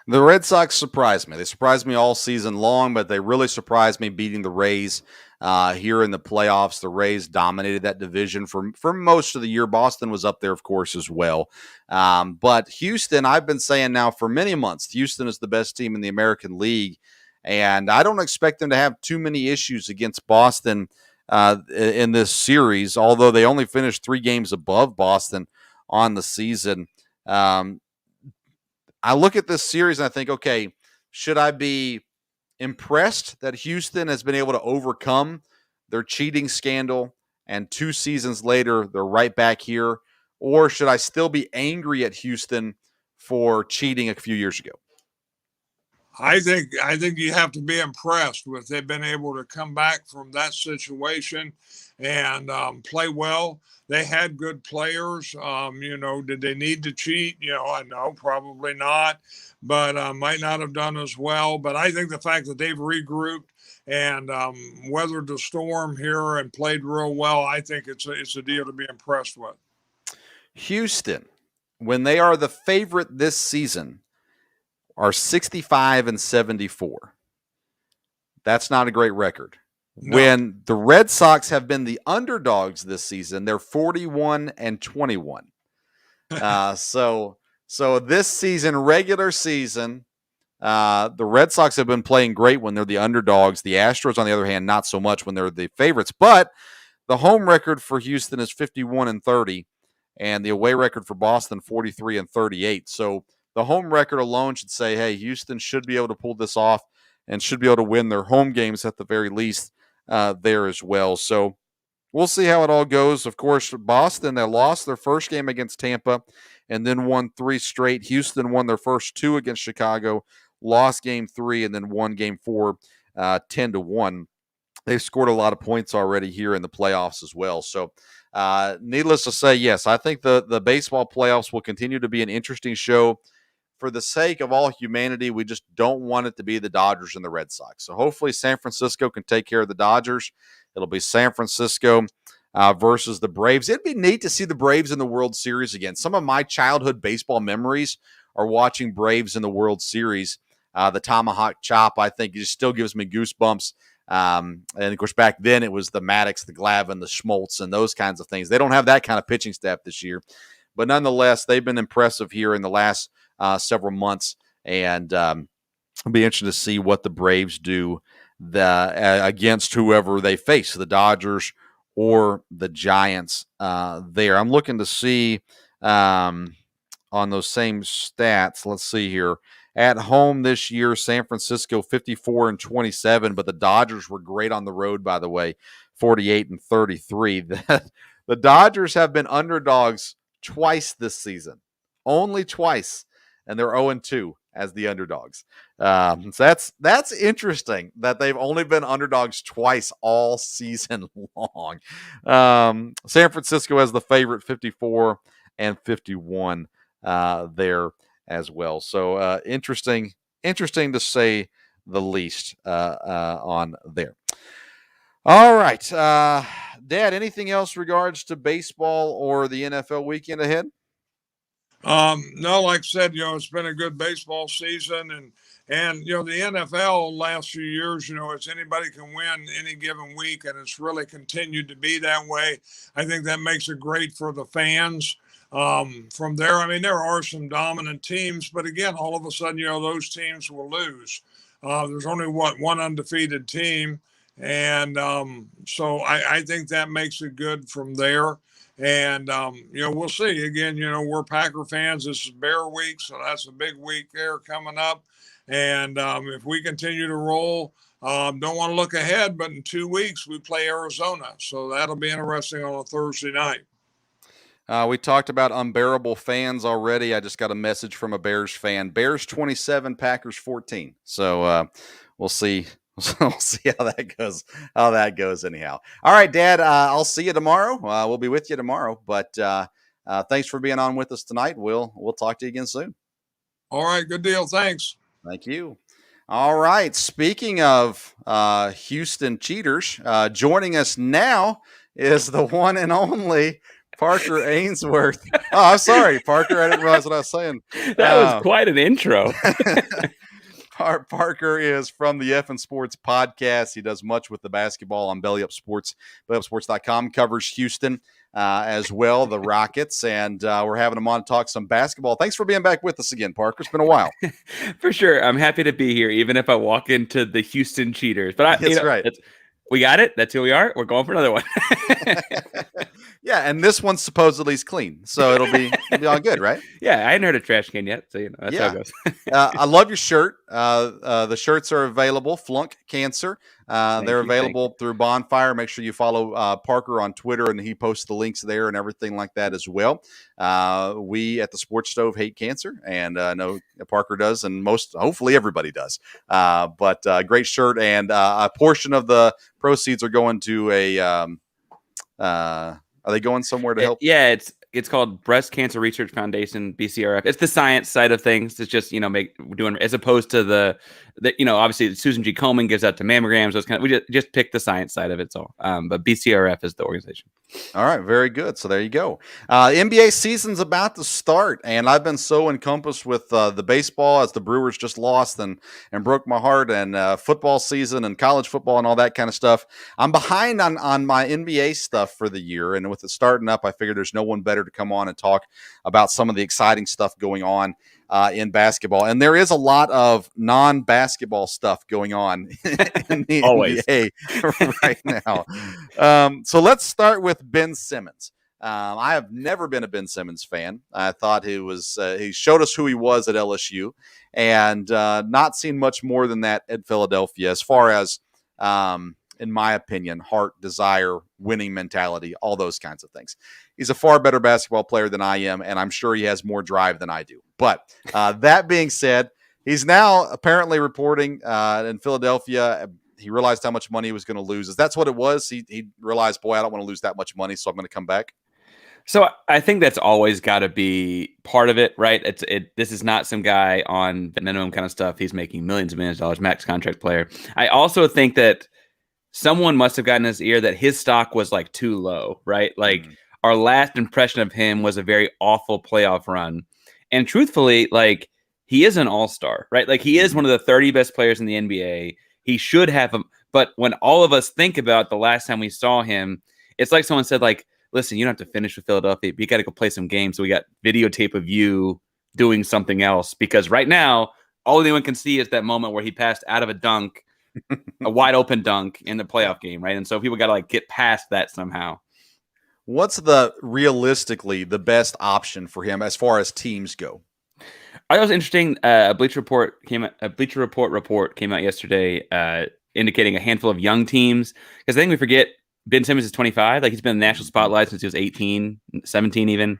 The Red Sox surprised me. They surprised me all season long, but they really surprised me beating the Rays here in the playoffs. The Rays dominated that division for most of the year. Boston was up there, of course, as well. But Houston, I've been saying now for many months, Houston is the best team in the American League. And I don't expect them to have too many issues against Boston in this series, although they only finished 3 games above Boston on the season. I look at this series and I think, okay, should I be impressed that Houston has been able to overcome their cheating scandal and 2 seasons later they're right back here? Or should I still be angry at Houston for cheating a few years ago? I think you have to be impressed with they've been able to come back from that situation and play well. They had good players. Did they need to cheat? I know probably not, but might not have done as well. But I think the fact that they've regrouped and weathered the storm here and played real well, I think it's a deal to be impressed with. Houston, when they are the favorite this season, are 65-74. That's not a great record. No. When the Red Sox have been the underdogs this season, they're 41-21. So this season, regular season, the Red Sox have been playing great when they're the underdogs. The Astros, on the other hand, not so much when they're the favorites. But the home record for Houston is 51-30, and the away record for Boston 43-38. So the home record alone should say, hey, Houston should be able to pull this off and should be able to win their home games at the very least there as well. So we'll see how it all goes. Of course, Boston, they lost their first game against Tampa and then won 3 straight. Houston won their first 2 against Chicago, lost game 3, and then won game 4 10-1. They've scored a lot of points already here in the playoffs as well. So needless to say, yes, I think the baseball playoffs will continue to be an interesting show. For the sake of all humanity, we just don't want it to be the Dodgers and the Red Sox. So hopefully San Francisco can take care of the Dodgers. It'll be San Francisco versus the Braves. It'd be neat to see the Braves in the World Series again. Some of my childhood baseball memories are watching Braves in the World Series. The tomahawk chop, I think, just still gives me goosebumps. And, of course, back then it was the Maddox, the Glavine, the Schmaltz, and those kinds of things. They don't have that kind of pitching staff this year. But nonetheless, they've been impressive here in the last several months, and it'll be interesting to see what the Braves do against whoever they face, the Dodgers or the Giants there. I'm looking to see on those same stats. Let's see here. At home this year, San Francisco 54-27, but the Dodgers were great on the road, by the way, 48-33. The Dodgers have been underdogs twice this season, only twice. and they're 0-2 as the underdogs. So that's interesting that they've only been underdogs twice all season long. San Francisco has the favorite 54-51 there as well. So interesting to say the least on there. All right. Dad, anything else regards to baseball or the NFL weekend ahead? No, like I said, it's been a good baseball season, and the NFL last few years, it's anybody can win any given week, and it's really continued to be that way. I think that makes it great for the fans. From there, I mean, there are some dominant teams, but again, all of a sudden, those teams will lose. There's only one undefeated team, and so I think that makes it good from there. And, we'll see. Again, we're Packer fans. This is Bear week, so that's a big week there coming up. And if we continue to roll, don't want to look ahead, but in 2 weeks we play Arizona. So that'll be interesting on a Thursday night. We talked about unbearable fans already. I just got a message from a Bears fan. Bears 27, Packers 14. So we'll see. We'll see how that goes anyhow. All right, Dad, I'll see you tomorrow. We'll be with you tomorrow, but thanks for being on with us tonight. We'll talk to you again soon. All right, good deal. Thanks. Thank you. All right. Speaking of Houston cheaters, joining us now is the one and only Parker Ainsworth. Oh, I'm sorry, Parker. I didn't realize what I was saying. That was quite an intro. Parker is from the F and Sports podcast. He does much with the basketball on Belly Up Sports, BellyUpSports.com, covers Houston as well, the Rockets, and we're having him on to talk some basketball. Thanks for being back with us again, Parker. It's been a while. For sure. I'm happy to be here, even if I walk into the Houston cheaters. But That's right. We got it. That's who we are. We're going for another one. Yeah, and this one supposedly is clean, so it'll be all good, right? Yeah, I hadn't heard of trash can yet, so that's how it goes. I love your shirt. The shirts are available. Flunk Cancer. They're available through Bonfire. Make sure you follow Parker on Twitter, and he posts the links there and everything like that as well. We at the Sports Stove hate cancer, and I know Parker does, and hopefully everybody does. But great shirt, and a portion of the proceeds are going to are they going somewhere to help? Yeah, it's called Breast Cancer Research Foundation, BCRF. It's the science side of things. It's just doing as opposed to the obviously Susan G. Komen gives out to mammograms. Those we just pick the science side of it. So, but BCRF is the organization. All right, very good. So there you go. NBA season's about to start, and I've been so encompassed with the baseball as the Brewers just lost and broke my heart, and football season and college football and all that kind of stuff. I'm behind on my NBA stuff for the year, and with it starting up, I figured there's no one better to come on and talk about some of the exciting stuff going on in basketball. And there is a lot of non-basketball stuff going on in the NBA right now. So let's start with Ben Simmons. I have never been a Ben Simmons fan. I thought he showed us who he was at LSU, and not seen much more than that at Philadelphia as far as, in my opinion, heart, desire, winning mentality, all those kinds of things. He's a far better basketball player than I am, and I'm sure he has more drive than I do. But that being said, he's now apparently reporting in Philadelphia. He realized how much money he was going to lose. Is that's what it was? He realized, boy, I don't want to lose that much money, so I'm going to come back. So I think that's always got to be part of it, right? This is not some guy on minimum kind of stuff. He's making millions of dollars, max contract player. I also think that someone must have gotten his ear that his stock was like too low, right? Like our last impression of him was a very awful playoff run. And truthfully, like he is an all-star, right? Like he is one of the 30 best players in the NBA. He should have him. But when all of us think about the last time we saw him, it's like someone said, like, listen, you don't have to finish with Philadelphia, but you got to go play some games. So we got videotape of you doing something else, because right now, all anyone can see is that moment where he passed out of a dunk, a wide open dunk in the playoff game, right? And so people got to like get past that somehow. What's realistically the best option for him as far as teams go? I thought it was interesting. A Bleacher Report report came out yesterday, indicating a handful of young teams. Because I think we forget Ben Simmons is 25. Like he's been in the national spotlight since he was 18, 17 even.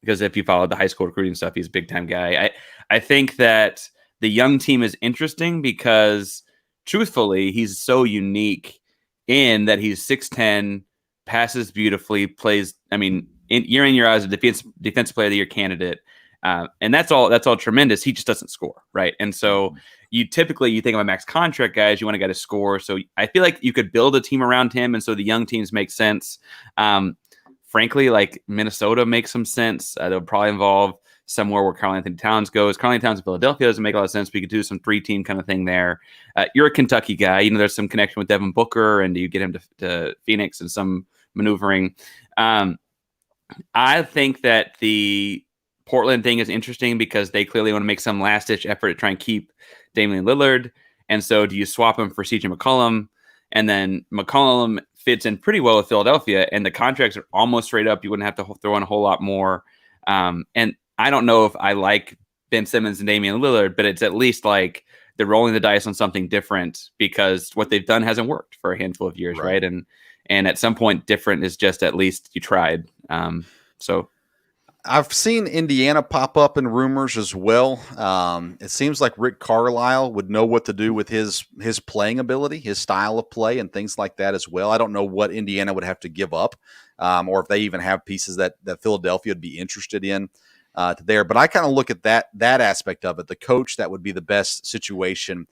because if you follow the high school recruiting stuff, he's a big time guy. I think that the young team is interesting because truthfully, he's so unique in that he's 6'10", passes beautifully, plays, I mean, year in, year out as a defensive player of the year candidate. And that's all tremendous. He just doesn't score, right? And so you think of a max contract guys, you want a guy to score. So I feel like you could build a team around him, and so the young teams make sense. Frankly, like Minnesota makes some sense. They'll probably involve somewhere where Karl-Anthony Towns goes. Karl-Anthony Towns in Philadelphia doesn't make a lot of sense. We could do some 3-team kind of thing there. You're a Kentucky guy. You know, there's some connection with Devin Booker, and you get him to Phoenix and some maneuvering. I think that the Portland thing is interesting because they clearly want to make some last-ditch effort to try and keep Damian Lillard. And so do you swap him for CJ McCollum? And then McCollum fits in pretty well with Philadelphia, and the contracts are almost straight up. You wouldn't have to throw in a whole lot more. And I don't know if I like Ben Simmons and Damian Lillard, but it's at least like they're rolling the dice on something different because what they've done hasn't worked for a handful of years, right? And at some point, different is just at least you tried. So I've seen Indiana pop up in rumors as well. It seems like Rick Carlisle would know what to do with his playing ability, his style of play, and things like that as well. I don't know what Indiana would have to give up, or if they even have pieces that Philadelphia would be interested in there. But I kind of look at that aspect of it, the coach that would be the best situation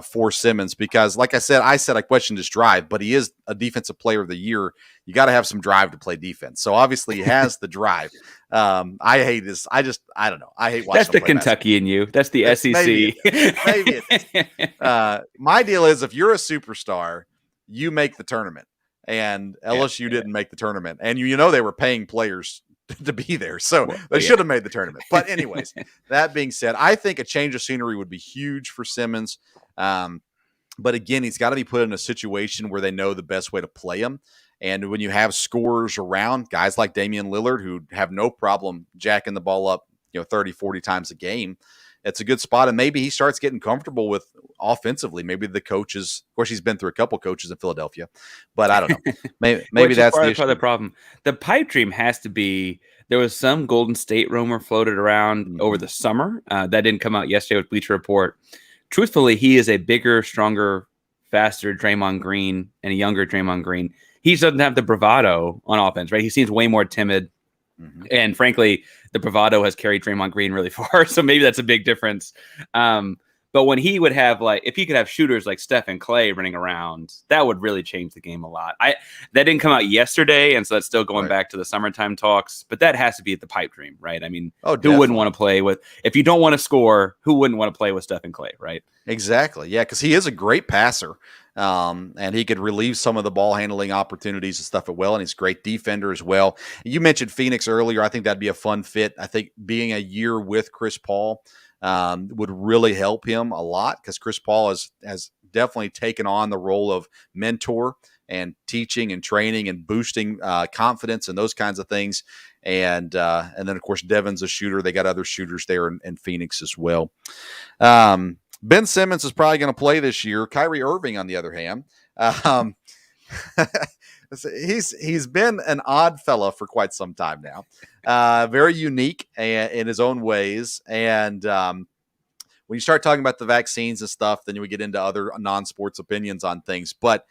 for Simmons, because like I said I questioned his drive, but he is a defensive player of the year. You got to have some drive to play defense. So obviously he has the drive. I hate this. I don't know. I hate watching. That's the Kentucky in you. That's the SEC. Maybe it is. My deal is if you're a superstar, you make the tournament, and LSU didn't make the tournament, and you know they were paying players to be there. So they should have made the tournament. But anyways, that being said, I think a change of scenery would be huge for Simmons. But again, he's got to be put in a situation where they know the best way to play him. And when you have scorers around, guys like Damian Lillard, who have no problem jacking the ball up, 30, 40 times a game, it's a good spot. And maybe he starts getting comfortable with offensively. Maybe the coaches, of course, he's been through a couple coaches in Philadelphia, but I don't know. Maybe that's part of the problem. The pipe dream has to be, there was some Golden State rumor floated around over the summer. That didn't come out yesterday with Bleacher Report. Truthfully, he is a bigger, stronger, faster Draymond Green and a younger Draymond Green. He doesn't have the bravado on offense, right? He seems way more timid. Mm-hmm. And frankly, the bravado has carried Draymond Green really far. So maybe that's a big difference. But when he would have, if he could have shooters like Steph and Clay running around, that would really change the game a lot. That didn't come out yesterday, and so that's still going back to the summertime talks. But that has to be the pipe dream, right? I mean, who wouldn't want to play with, if you don't want to score, who wouldn't want to play with Steph and Clay, right? Exactly. Yeah, because he is a great passer. And he could relieve some of the ball handling opportunities and stuff as well. And he's a great defender as well. You mentioned Phoenix earlier. I think that'd be a fun fit. I think being a year with Chris Paul would really help him a lot, because Chris Paul has definitely taken on the role of mentor and teaching and training and boosting confidence and those kinds of things. And then, of course, Devin's a shooter. They got other shooters there in Phoenix as well. Ben Simmons is probably going to play this year. Kyrie Irving, on the other hand, he's been an odd fella for quite some time now. Very unique in his own ways. And when you start talking about the vaccines and stuff, then we get into other non-sports opinions on things. But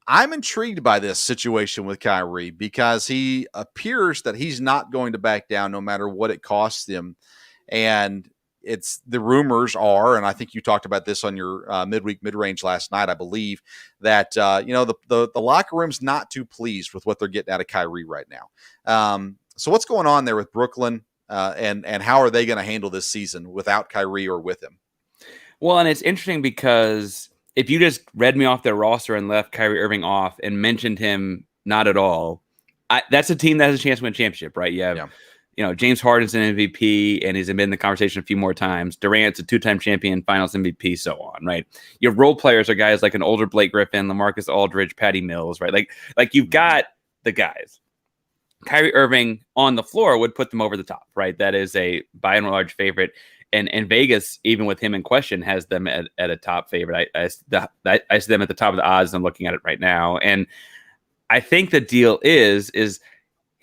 I'm intrigued by this situation with Kyrie, because he appears that he's not going to back down no matter what it costs him. And it's the rumors are, and I think you talked about this on your midweek mid-range last night, I believe, that the locker room's not too pleased with what they're getting out of Kyrie right now. So what's going on there with Brooklyn, and how are they going to handle this season without Kyrie or with him? Well, and it's interesting because if you just read me off their roster and left Kyrie Irving off and mentioned him not at all, that's a team that has a chance to win a championship, right? James Harden's an MVP, and he's been in the conversation a few more times. Durant's a 2-time champion, finals MVP, so on, right? Your role players are guys like an older Blake Griffin, LaMarcus Aldridge, Patty Mills, right? Like you've got the guys. Kyrie Irving on the floor would put them over the top, right? That is a by and large favorite. And Vegas, even with him in question, has them at a top favorite. I see them at the top of the odds. I'm looking at it right now. And I think the deal is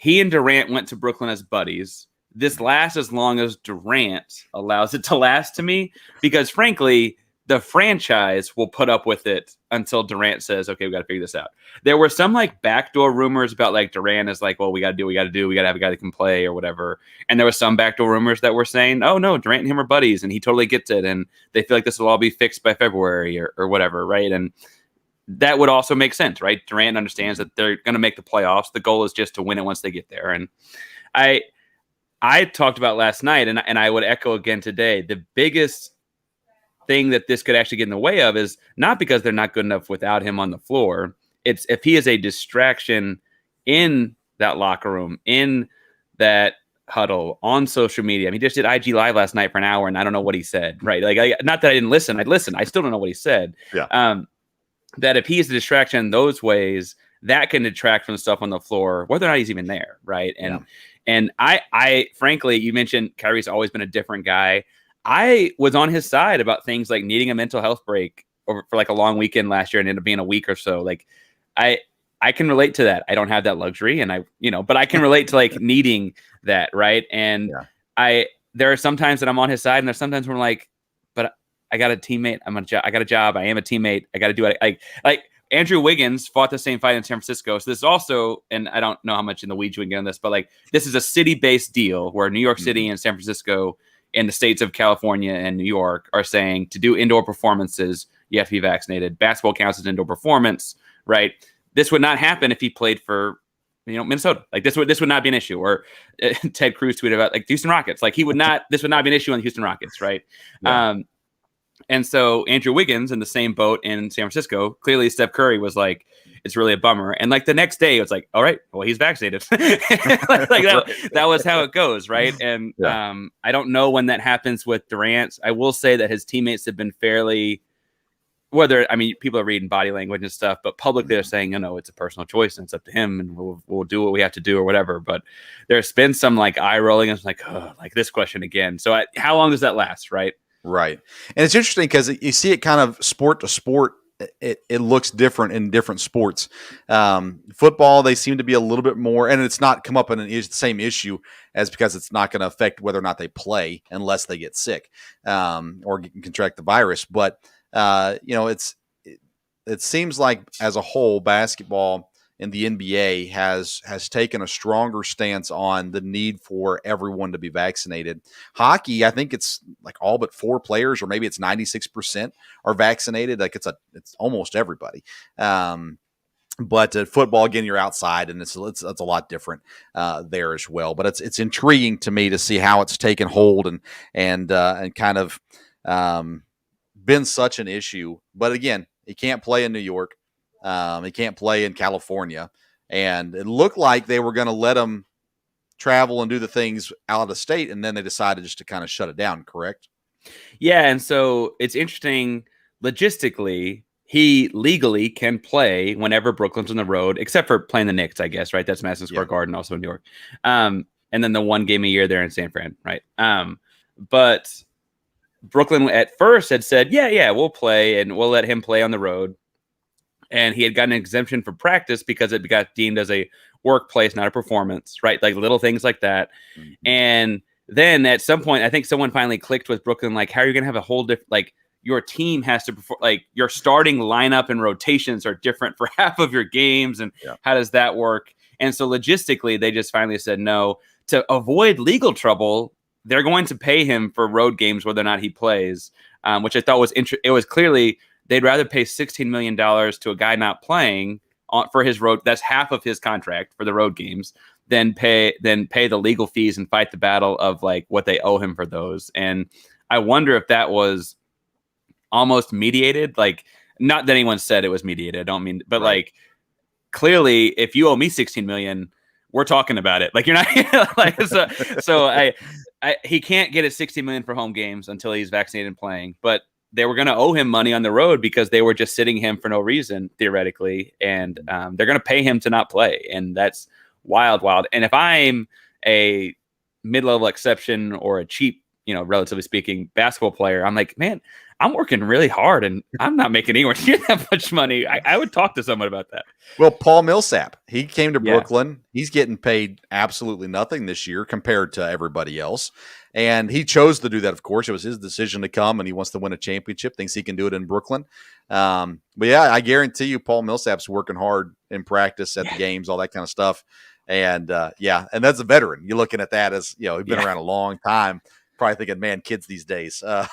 he and Durant went to Brooklyn as buddies. This lasts as long as Durant allows it to last to me, because frankly, the franchise will put up with it until Durant says, okay, we got to figure this out. There were some like backdoor rumors about like Durant is like, well, we got to have a guy that can play or whatever. And there was some backdoor rumors that were saying, oh no, Durant and him are buddies and he totally gets it. And they feel like this will all be fixed by February or whatever. Right. And that would also make sense, right? Durant understands that they're going to make the playoffs. The goal is just to win it once they get there. And I talked about last night, and I would echo again today, the biggest thing that this could actually get in the way of is not because they're not good enough without him on the floor. It's if he is a distraction in that locker room, in that huddle, on social media. I mean, he just did IG Live last night for an hour, and I don't know what he said, right? Like, not that I didn't listen. I'd listen. I still don't know what he said. Yeah. That if he's a distraction in those ways, that can detract from the stuff on the floor, whether or not he's even there, right? And I frankly, you mentioned Kyrie's always been a different guy. I was on his side about things like needing a mental health break for like a long weekend last year and ended up being a week or so. Like I can relate to that. I don't have that luxury, and but I can relate to like needing that, right? And there are sometimes that I'm on his side, and there's sometimes where I'm like, but I got a teammate. I got a job. I am a teammate. I got to do it. Like Andrew Wiggins fought the same fight in San Francisco. So this is also, and I don't know how much in the weeds we can get on this, but like this is a city-based deal where New York City and San Francisco and the states of California and New York are saying to do indoor performances, you have to be vaccinated. Basketball counts as indoor performance, right? This would not happen if he played for, Minnesota. Like this would not be an issue. Or Ted Cruz tweeted about like Houston Rockets. Like this would not be an issue on the Houston Rockets, right? Yeah. And so Andrew Wiggins in the same boat in San Francisco, clearly Steph Curry was like, it's really a bummer. And like the next day, it was like, all right, well, he's vaccinated. that was how it goes, right? And I don't know when that happens with Durant. I will say that his teammates have been fairly, people are reading body language and stuff, but publicly they're saying, it's a personal choice and it's up to him and we'll do what we have to do or whatever. But there's been some like eye rolling. It's like, like this question again. So how long does that last, right? Right. And it's interesting because you see it kind of sport to sport. It looks different in different sports. Football, they seem to be a little bit more, and it's not come up in the same issue as because it's not going to affect whether or not they play unless they get sick or contract the virus. But, it seems like as a whole, basketball in the NBA has taken a stronger stance on the need for everyone to be vaccinated. Hockey, I think it's like all but 4 players, or maybe it's 96% are vaccinated. Like it's almost everybody. But football, again, you're outside, and it's a lot different there as well. But it's intriguing to me to see how it's taken hold and kind of been such an issue. But again, he can't play in New York. He can't play in California, and it looked like they were going to let him travel and do the things out of state, and then they decided just to kind of shut it down, correct? Yeah, and so it's interesting logistically. He legally can play whenever Brooklyn's on the road, except for playing the Knicks, I guess, right? That's Madison Square Garden, also in New York. And then the one game a year there in San Fran, right? But Brooklyn at first had said, yeah, we'll play, and we'll let him play on the road. And he had gotten an exemption for practice because it got deemed as a workplace, not a performance, right? Like little things like that. Mm-hmm. And then at some point, I think someone finally clicked with Brooklyn, like, how are you going to have a whole different, like, your team has to perform, like, your starting lineup and rotations are different for half of your games. And how does that work? And so logistically, they just finally said no. To avoid legal trouble, they're going to pay him for road games, whether or not he plays, which I thought was interesting. It was clearly, they'd rather pay $16 million to a guy not playing for his road. That's half of his contract for the road games. Than pay the legal fees and fight the battle of like what they owe him for those. And I wonder if that was almost mediated. Like, not that anyone said it was mediated. I don't mean, but like clearly, if you owe me $16 million, we're talking about it. Like you're not like so. He can't get his $60 million for home games until he's vaccinated and playing, but they were going to owe him money on the road because they were just sitting him for no reason, theoretically. And they're going to pay him to not play. And that's wild. And if I'm a mid-level exception or a cheap, relatively speaking, basketball player, I'm like, man, I'm working really hard and I'm not making anywhere near that much money. I would talk to someone about that. Well, Paul Millsap, he came to Yeah. Brooklyn. He's getting paid absolutely nothing this year compared to everybody else. And he chose to do that, of course. It was his decision to come, and he wants to win a championship, thinks he can do it in Brooklyn. But yeah, I guarantee you Paul Millsap's working hard in practice at the games, all that kind of stuff. And and that's a veteran. You're looking at that as, he's been around a long time. Probably thinking, man, kids these days. Well,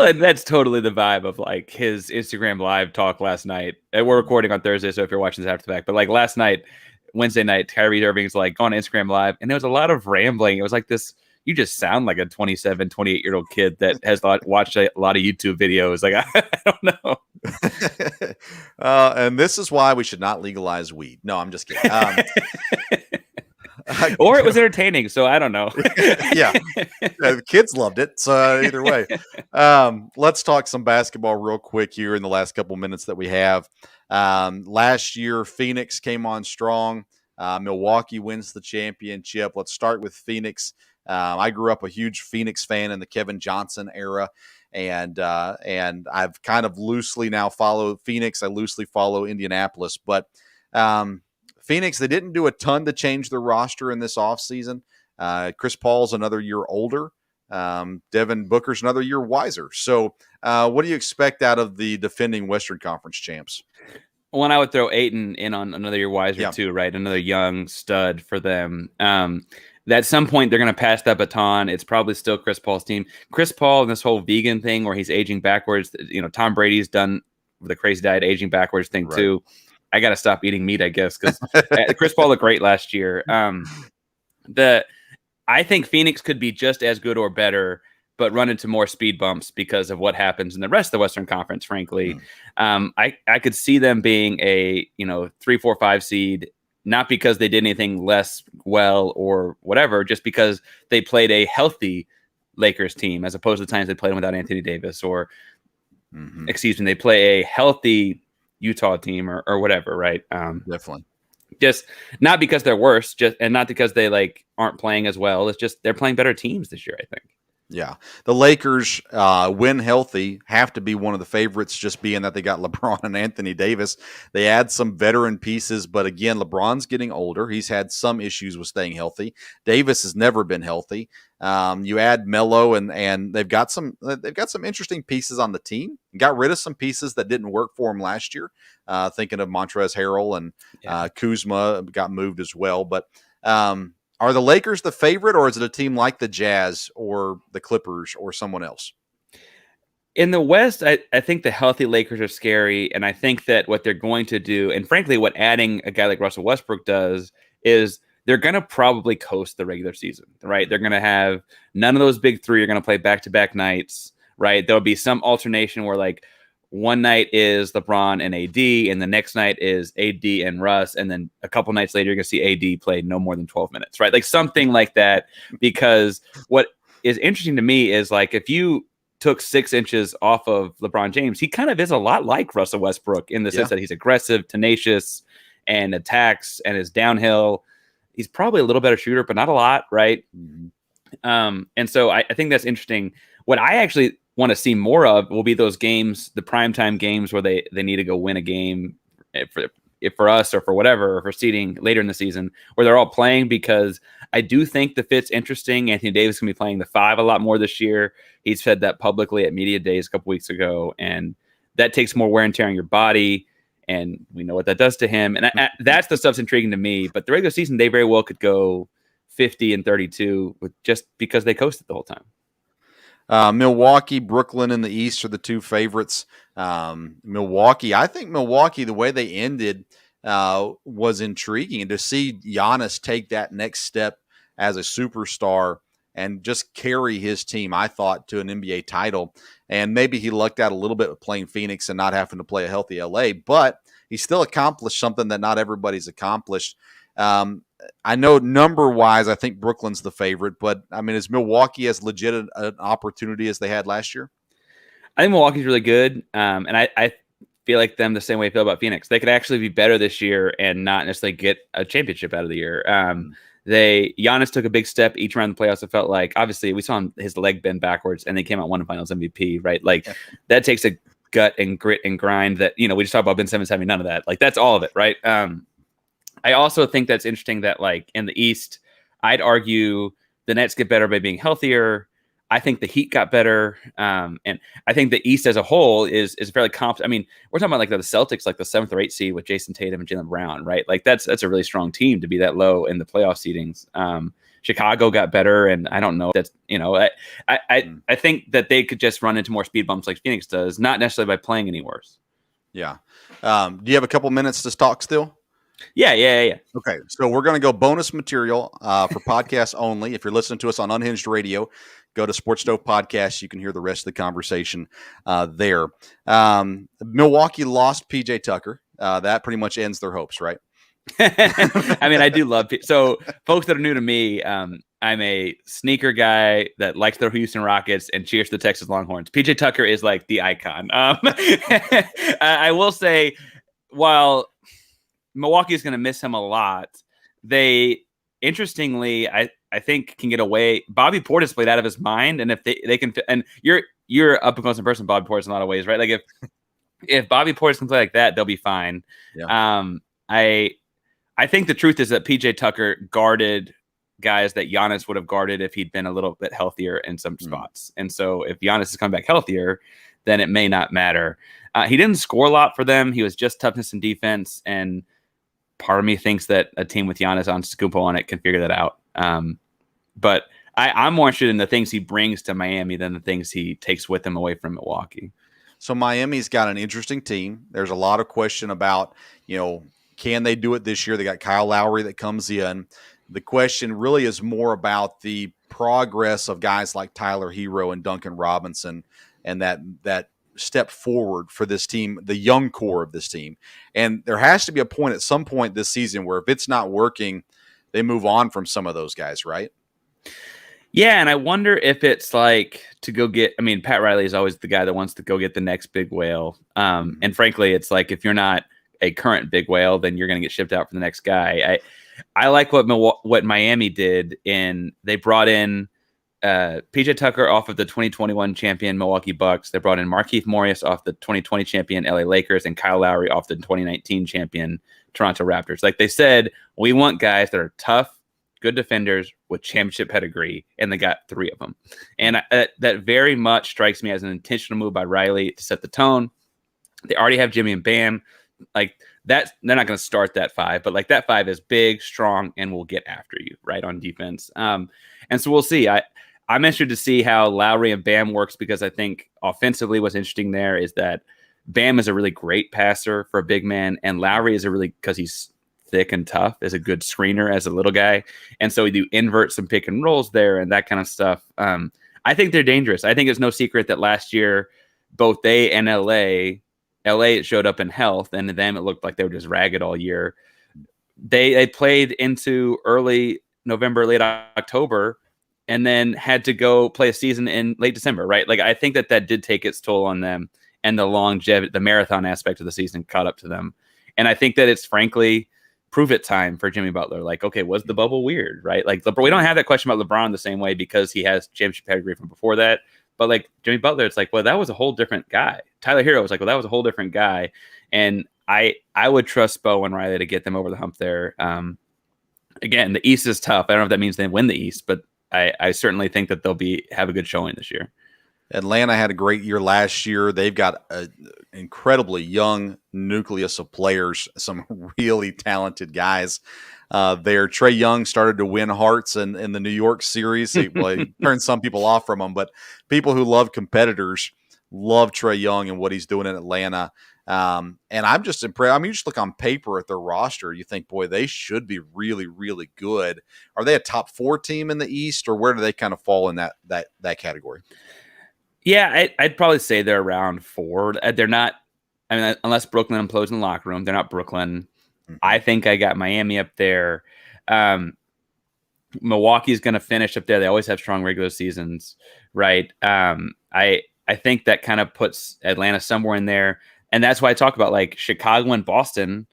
and that's totally the vibe of like his Instagram live talk last night. And we're recording on Thursday, so if you're watching this after the fact, but like last night, Wednesday night, Kyrie Irving's like on Instagram live, and there was a lot of rambling. It was like this, you just sound like a 27, 28-year-old kid that has watched a lot of YouTube videos. Like, I don't know. And this is why we should not legalize weed. No, I'm just kidding. Or it was entertaining, so I don't know. Yeah, the kids loved it. So either way, let's talk some basketball real quick here in the last couple minutes that we have. Last year, Phoenix came on strong. Milwaukee wins the championship. Let's start with Phoenix. I grew up a huge Phoenix fan in the Kevin Johnson era, and I've kind of loosely now follow Phoenix. I loosely follow Indianapolis, but Phoenix, they didn't do a ton to change their roster in this offseason. Chris Paul's another year older. Devin Booker's another year wiser. So what do you expect out of the defending Western Conference champs? Well, and I would throw Ayton in on another year wiser too, right? Another young stud for them. At some point, they're going to pass that baton. It's probably still Chris Paul's team. Chris Paul and this whole vegan thing where he's aging backwards. Tom Brady's done the crazy diet aging backwards thing too. I got to stop eating meat, I guess, because Chris Paul looked great last year. I think Phoenix could be just as good or better, but run into more speed bumps because of what happens in the rest of the Western Conference, frankly. I could see them being a 3, 4, 5 seed, not because they did anything less well or whatever, just because they played a healthy Lakers team as opposed to the times they played them without Anthony Davis or, they play a healthy Utah team or whatever, right? Definitely. Just not because they're worse, and not because they aren't playing as well. It's just they're playing better teams this year, I think. Yeah. The Lakers, when healthy, have to be one of the favorites, just being that they got LeBron and Anthony Davis. They add some veteran pieces, but again, LeBron's getting older. He's had some issues with staying healthy. Davis has never been healthy. You add Melo, and they've got some interesting pieces on the team. Got rid of some pieces that didn't work for them last year. Thinking of Montrezl Harrell and Kuzma got moved as well, but. Are the Lakers the favorite, or is it a team like the Jazz or the Clippers or someone else? In the West, I think the healthy Lakers are scary, and I think that what they're going to do, and frankly, what adding a guy like Russell Westbrook does, is they're going to probably coast the regular season, right? They're going to have none of those big three are going to play back-to-back nights, right? There'll be some alternation where one night is LeBron and AD, and the next night is AD and Russ, and then a couple nights later, you're going to see AD play no more than 12 minutes, right? Something like that, because what is interesting to me is, if you took 6 inches off of LeBron James, he kind of is a lot like Russell Westbrook in the sense that he's aggressive, tenacious, and attacks, and is downhill. He's probably a little better shooter, but not a lot, right? And so I think that's interesting. What I actually want to see more of will be those games, the primetime games where they need to go win a game for us or for whatever, or for seeding later in the season, where they're all playing, because I do think the fit's interesting. Anthony Davis can be playing the 5 a lot more this year. He's said that publicly at media days a couple weeks ago, and that takes more wear and tear on your body, and we know what that does to him. And that's the stuff's intriguing to me. But the regular season, they very well could go 50-32 just because they coasted the whole time. Milwaukee, Brooklyn in the East are the two favorites. Milwaukee, I think Milwaukee, the way they ended was intriguing. And to see Giannis take that next step as a superstar and just carry his team, I thought, to an NBA title. And maybe he lucked out a little bit with playing Phoenix and not having to play a healthy LA, but he still accomplished something that not everybody's accomplished. I know number-wise, I think Brooklyn's the favorite, but, is Milwaukee as legit an opportunity as they had last year? I think Milwaukee's really good, and I feel like them the same way I feel about Phoenix. They could actually be better this year and not necessarily get a championship out of the year. Giannis took a big step each round of the playoffs. It felt like, obviously, we saw his leg bend backwards, and they came out one Finals MVP, right? Like that takes a gut and grit and grind that, we just talked about Ben Simmons having none of that. Like that's all of it, right? I also think that's interesting that like in the East, I'd argue the Nets get better by being healthier. I think the Heat got better. And I think the East as a whole is fairly competent. I mean, we're talking about like the Celtics, like the 7th or 8th seed with Jason Tatum and Jaylen Brown, right? Like that's a really strong team to be that low in the playoff seedings. Chicago got better, and I don't know. That's I think that they could just run into more speed bumps like Phoenix does, not necessarily by playing any worse. Yeah. Do you have a couple minutes to talk still? Yeah. Okay, so we're going to go bonus material for podcasts only. If you're listening to us on Unhinged Radio, go to Sports Stove Podcast. You can hear the rest of the conversation there. Milwaukee lost PJ Tucker. That pretty much ends their hopes, right? I mean, I do love so folks that are new to me. I'm a sneaker guy that likes the Houston Rockets and cheers the Texas Longhorns. PJ Tucker is like the icon. I will say, while Milwaukee is going to miss him a lot, they interestingly, I think can get away. Bobby Portis played out of his mind, and if they can, and you're up close in person, Bobby Portis in a lot of ways, right? Like if Bobby Portis can play like that, they'll be fine. Yeah. I think the truth is that PJ Tucker guarded guys that Giannis would have guarded if he'd been a little bit healthier in some spots. And so if Giannis has come back healthier, then it may not matter. He didn't score a lot for them. He was just toughness and defense. And part of me thinks that a team with Giannis Antetokounmpo on it can figure that out. But I'm more interested in the things he brings to Miami than the things he takes with him away from Milwaukee. So Miami's got an interesting team. There's a lot of question about, can they do it this year? They got Kyle Lowry that comes in. The question really is more about the progress of guys like Tyler Hero and Duncan Robinson and that step forward for this team, the young core of this team. And there has to be a point at some point this season where if it's not working, they move on from some of those guys, right? Yeah, and I wonder if it's like to go get – I mean, Pat Riley is always the guy that wants to go get the next big whale. And frankly, it's like if you're not a current big whale, then you're going to get shipped out for the next guy. I like what Miami did they brought in PJ Tucker off of the 2021 champion Milwaukee Bucks. They brought in Markieff Morris off the 2020 champion LA Lakers and Kyle Lowry off the 2019 champion Toronto Raptors. Like they said, we want guys that are tough, good defenders with championship pedigree, and they got 3 of them. And that very much strikes me as an intentional move by Riley to set the tone. They already have Jimmy and Bam. Like that, they're not going to start that 5, but like that 5 is big, strong, and will get after you right on defense. And so we'll see. I'm interested to see how Lowry and Bam works because I think offensively what's interesting there is that Bam is a really great passer for a big man, and Lowry is because he's thick and tough, is a good screener as a little guy. And so we do invert some pick and rolls there and that kind of stuff. I think they're dangerous. I think it's no secret that last year, both they and LA showed up in health, and to them it looked like they were just ragged all year. They played into early November, late October, and then had to go play a season in late December, right? Like I think that did take its toll on them, and the longevity, the marathon aspect of the season caught up to them. And I think that it's frankly prove it time for Jimmy Butler. Like, okay, was the bubble weird, right? Like we don't have that question about LeBron the same way because he has championship pedigree from before that. But like Jimmy Butler, it's like, well, that was a whole different guy. Tyler Hero was like, well, that was a whole different guy. And I would trust Bo and Riley to get them over the hump there. Again, the East is tough. I don't know if that means they win the East, but I certainly think that they'll have a good showing this year. Atlanta had a great year last year. They've got an incredibly young nucleus of players, some really talented guys there. Trae Young started to win hearts in the New York series. He turned some people off from him, but people who love competitors love Trae Young and what he's doing in Atlanta. And I'm just impressed. I mean, you just look on paper at their roster, you think, boy, they should be really, really good. Are they a top 4 team in the East, or where do they kind of fall in that category? Yeah, I'd probably say they're around 4. They're not, I mean, unless Brooklyn implodes in the locker room, they're not Brooklyn. Mm-hmm. I think I got Miami up there. Milwaukee's going to finish up there. They always have strong regular seasons, right? I think that kind of puts Atlanta somewhere in there. And that's why I talk about like Chicago and Boston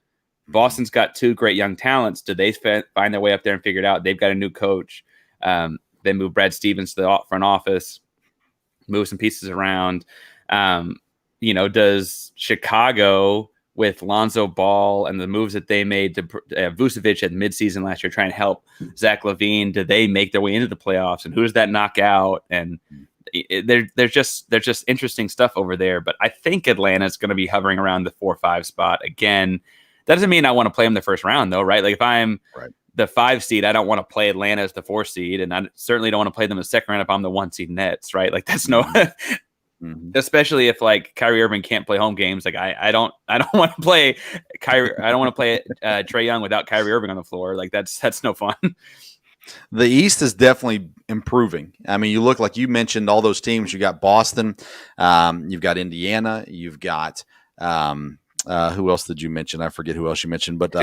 Boston's got two great young talents. Did they find their way up there and figure it out? They've got a new coach. They moved Brad Stevens to the front office, move some pieces around. Does Chicago, with Lonzo Ball and the moves that they made to Vucevic at midseason last year, trying to help Zach LaVine, do they make their way into the playoffs? And who does that knock out? And there's just interesting stuff over there. But I think Atlanta's going to be hovering around the 4-5 spot again. That doesn't mean I want to play them the first round, though, right? Like if I'm the 5 seed, I don't want to play Atlanta as the 4 seed, and I certainly don't want to play them the second round if I'm the 1 seed Nets, right? Like that's no. Especially if like Kyrie Irving can't play home games, like I don't want to play Kyrie. I don't want to play Trae Young without Kyrie Irving on the floor. Like that's no fun. The East is definitely improving. I mean, you look like you mentioned all those teams. You got Boston, you've got Indiana, you've got who else did you mention? I forget who else you mentioned, but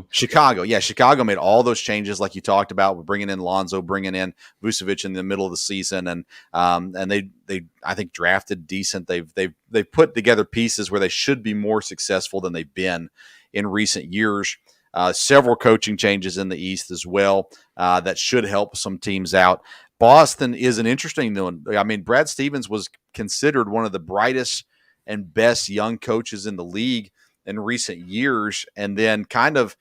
Chicago. Yeah, Chicago made all those changes like you talked about. We're bringing in Lonzo, bringing in Vucevic in the middle of the season, and they I think drafted decent. They've put together pieces where they should be more successful than they've been in recent years. Several coaching changes in the East as well that should help some teams out. Boston is an interesting one. I mean, Brad Stevens was considered one of the brightest and best young coaches in the league in recent years. And then kind of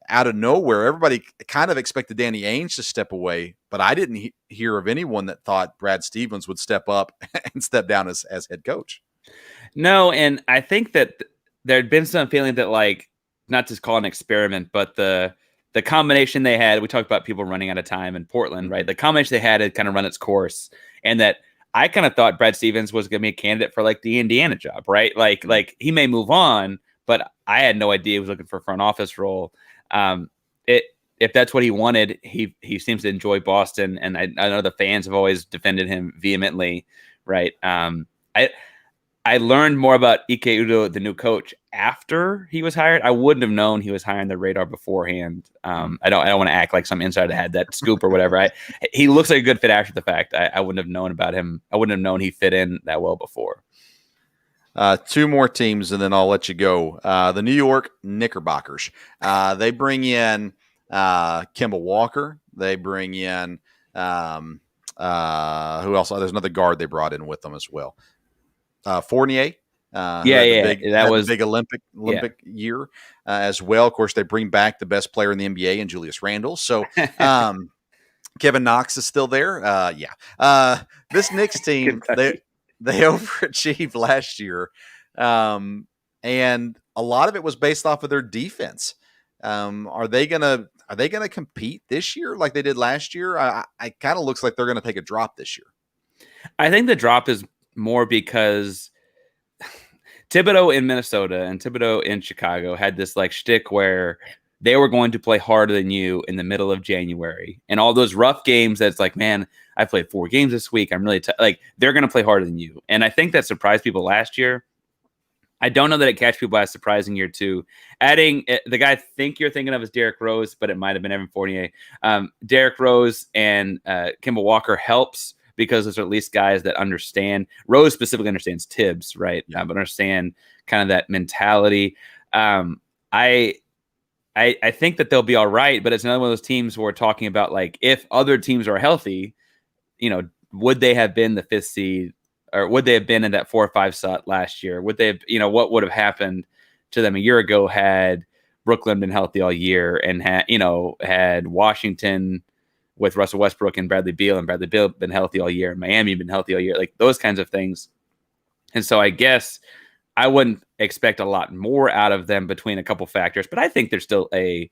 out of nowhere, everybody kind of expected Danny Ainge to step away, but I didn't hear of anyone that thought Brad Stevens would step up and step down as head coach. No, and I think that there had been some feeling that, like, not to call it an experiment, but the combination they had, we talked about people running out of time in Portland, right? The combination they had kind of run its course, and that I kind of thought Brad Stevens was going to be a candidate for like the Indiana job, right? Like he may move on, but I had no idea he was looking for a front office role. If that's what he wanted, he seems to enjoy Boston, and I know the fans have always defended him vehemently, right? I learned more about Ike Udo, the new coach, after he was hired. I wouldn't have known he was high on the radar beforehand. I don't want to act like some insider had that scoop or whatever. He looks like a good fit after the fact. I wouldn't have known about him. I wouldn't have known he fit in that well before. 2 more teams, and then I'll let you go. The New York Knickerbockers. They bring in Kemba Walker. They bring in who else? There's another guard they brought in with them as well. Fournier. That was a big Olympic year as well. Of course, they bring back the best player in the NBA in Julius Randle. So Kevin Knox is still there. This Knicks team, they overachieved last year, and a lot of it was based off of their defense. Are they gonna compete this year like they did last year? I kind of looks like they're gonna take a drop this year. I think the drop is more because Thibodeau in Minnesota and Thibodeau in Chicago had this like shtick where they were going to play harder than you in the middle of January, and all those rough games. That's like, man, I played 4 games this week. I'm really like they're going to play harder than you, and I think that surprised people last year. I don't know that it catch people by surprising year 2. Adding the guy I think you're thinking of is Derrick Rose, but it might have been Evan Fournier. Derrick Rose and Kemba Walker helps, because there's at least guys that understand. Rose specifically understands Tibbs, right? But understand kind of that mentality. I think that they'll be all right, but it's another one of those teams where we're talking about, like, if other teams are healthy, would they have been the 5th seed, or would they have been in that 4 or 5 slot last year? Would they have, what would have happened to them a year ago had Brooklyn been healthy all year and had Washington with Russell Westbrook and Bradley Beal been healthy all year, and Miami been healthy all year, like those kinds of things. And so I guess I wouldn't expect a lot more out of them between a couple factors, but I think they're still a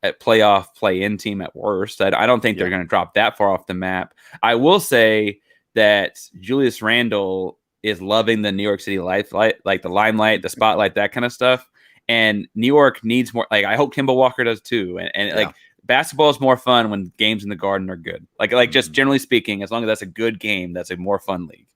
playoff play-in team at worst. I don't think they're going to drop that far off the map. I will say that Julius Randle is loving the New York City life, like the limelight, the spotlight, that kind of stuff. And New York needs more. Like, I hope Kemba Walker does too. And like, basketball is more fun when games in the Garden are good. Like just generally speaking, as long as that's a good game, that's a more fun league.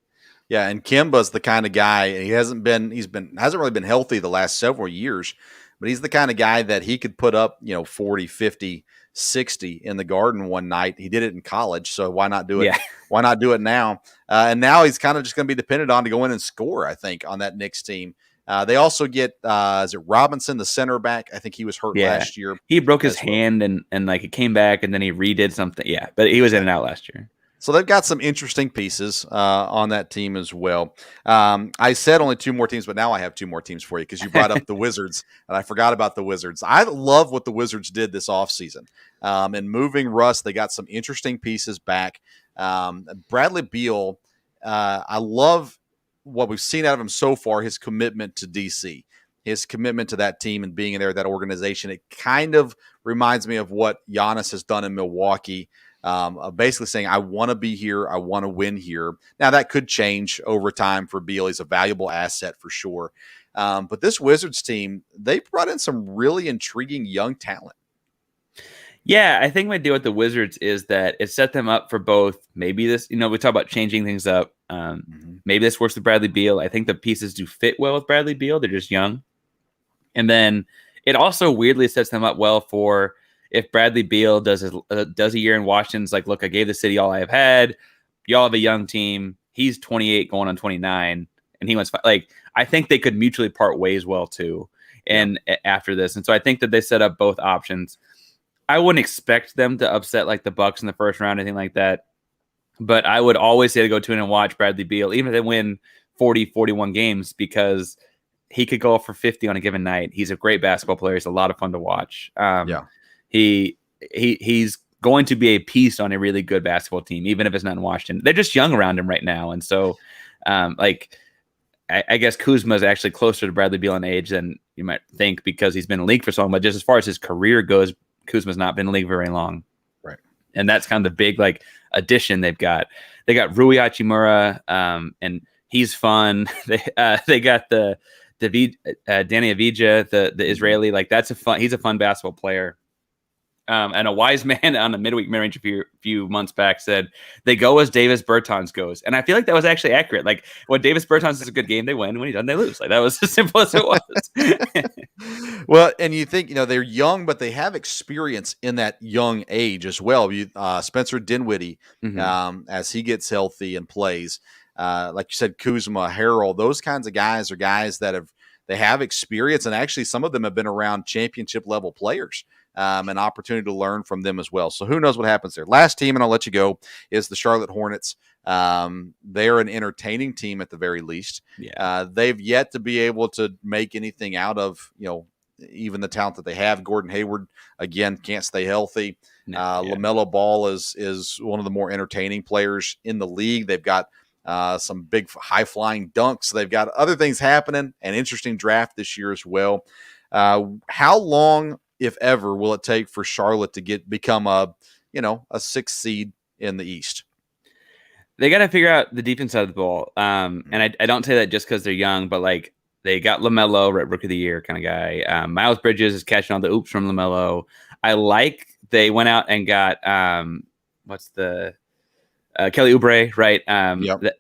Yeah, and Kemba's the kind of guy. He hasn't really been healthy the last several years, but he's the kind of guy that he could put up, 40, 50, 60 in the Garden one night. He did it in college, so why not do it? Yeah. Why not do it now? And now he's kind of just going to be dependent on to go in and score, I think, on that Knicks team. They also get is it Robinson, the center back? I think he was hurt last year. He broke his hand and like it came back and then he redid something. Yeah, but he was in and out last year. So they've got some interesting pieces on that team as well. I said only 2 more teams, but now I have 2 more teams for you because you brought up the Wizards, and I forgot about the Wizards. I love what the Wizards did this offseason. And moving Russ, they got some interesting pieces back. Bradley Beal, I love what we've seen out of him so far, his commitment to DC, his commitment to that team and being in there, that organization. It kind of reminds me of what Giannis has done in Milwaukee. Basically saying, I want to be here. I want to win here. Now, that could change over time for Beal. He's a valuable asset for sure. But this Wizards team, they brought in some really intriguing young talent. Yeah, I think my deal with the Wizards is that it set them up for both. Maybe this, we talk about changing things up. Maybe this works with Bradley Beal. I think the pieces do fit well with Bradley Beal. They're just young. And then it also weirdly sets them up well for if Bradley Beal does a year in Washington's like, look, I gave the city all I have had. Y'all have a young team. He's 28 going on 29, and he wants like I think they could mutually part ways well too. And after this, and so I think that they set up both options. I wouldn't expect them to upset like the Bucks in the first round, anything like that. But I would always say to go tune in and watch Bradley Beal, even if they win 40, 41 games, because he could go off for 50 on a given night. He's a great basketball player. He's a lot of fun to watch. He's going to be a piece on a really good basketball team, even if it's not in Washington. They're just young around him right now. And so, I guess Kuzma is actually closer to Bradley Beal in age than you might think because he's been in the league for so long. But just as far as his career goes, Kuzma's not been in the league very long. Right. And that's kind of the big addition they've got. They got Rui Hachimura, and he's fun. They got the Danny Avdija, the Israeli. He's a fun basketball player. And a wise man on a midweek mid-range a few months back said they go as Davis Bertans goes. And I feel like that was actually accurate. Like when Davis Bertans is a good game, they win. When he doesn't, they lose. Like that was as simple as it was. Well, and you think, they're young, but they have experience in that young age as well. Spencer Dinwiddie, as he gets healthy and plays, like you said, Kuzma, Harrell, those kinds of guys are guys that they have experience. And actually some of them have been around championship level players. An opportunity to learn from them as well. So who knows what happens there. Last team, and I'll let you go, is the Charlotte Hornets. They're an entertaining team at the very least. Yeah. They've yet to be able to make anything out of, even the talent that they have. Gordon Hayward, again, can't stay healthy. LaMelo Ball is one of the more entertaining players in the league. They've got some big high-flying dunks. They've got other things happening. An interesting draft this year as well. How long, if ever, will it take for Charlotte to become a 6th seed in the East? They got to figure out the defense side of the ball. And I don't say that just because they're young, but like they got LaMelo, Rookie of the Year kind of guy. Miles Bridges is catching all the oops from LaMelo. They went out and got Kelly Oubre, right?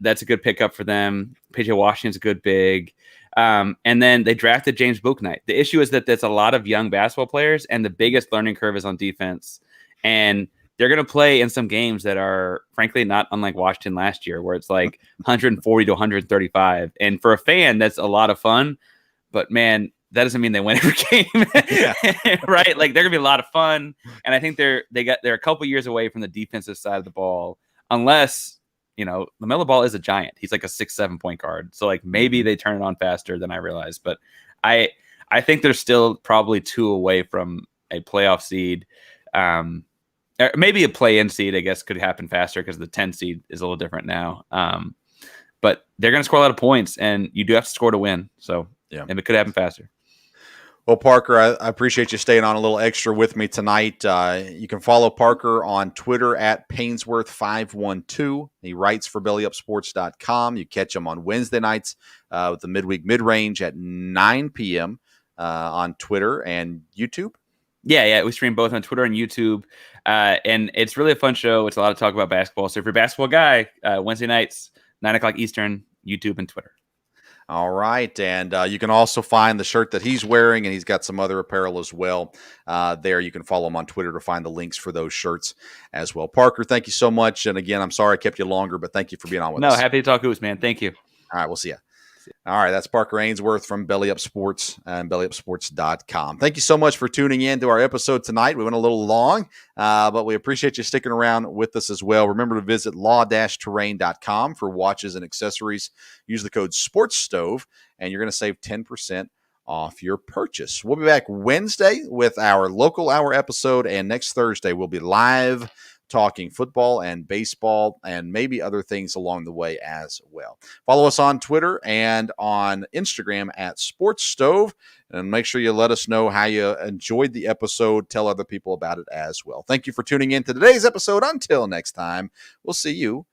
That's a good pickup for them. PJ Washington's a good big. And then they drafted James Bouknight. The issue is that there's a lot of young basketball players, and the biggest learning curve is on defense. And they're going to play in some games that are, frankly, not unlike Washington last year, where it's like 140 to 135. And for a fan, that's a lot of fun. But, man, that doesn't mean they win every game, right? Like, they're going to be a lot of fun. And I think they're a couple years away from the defensive side of the ball, unless – LaMelo Ball is a giant. He's like a 6'7" point guard. So like maybe they turn it on faster than I realized. But I think they're still probably 2 away from a playoff seed. Maybe a play-in seed, I guess, could happen faster because the 10 seed is a little different now. But they're going to score a lot of points, and you do have to score to win. So and it could happen faster. Well, Parker, I appreciate you staying on a little extra with me tonight. You can follow Parker on Twitter at Painsworth512. He writes for BellyUpSports.com. You catch him on Wednesday nights with the midweek mid-range at 9 p.m. On Twitter and YouTube. Yeah, we stream both on Twitter and YouTube. And it's really a fun show. It's a lot of talk about basketball. So if you're a basketball guy, Wednesday nights, 9 o'clock Eastern, YouTube and Twitter. All right. And you can also find the shirt that he's wearing, and he's got some other apparel as well there. You can follow him on Twitter to find the links for those shirts as well. Parker, thank you so much. And again, I'm sorry I kept you longer, but thank you for being on with us. No, happy to talk hoops, man. Thank you. All right. We'll see you. All right, that's Parker Ainsworth from Belly Up Sports and bellyupsports.com. Thank you so much for tuning in to our episode tonight. We went a little long, but we appreciate you sticking around with us as well. Remember to visit law-terrain.com for watches and accessories. Use the code SPORTSSTOVE, and you're going to save 10% off your purchase. We'll be back Wednesday with our local hour episode, and next Thursday we'll be live talking football and baseball and maybe other things along the way as well. Follow us on Twitter and on Instagram at Sports Stove, and make sure you let us know how you enjoyed the episode. Tell other people about it as well. Thank you for tuning in to today's episode. Until next time, we'll see you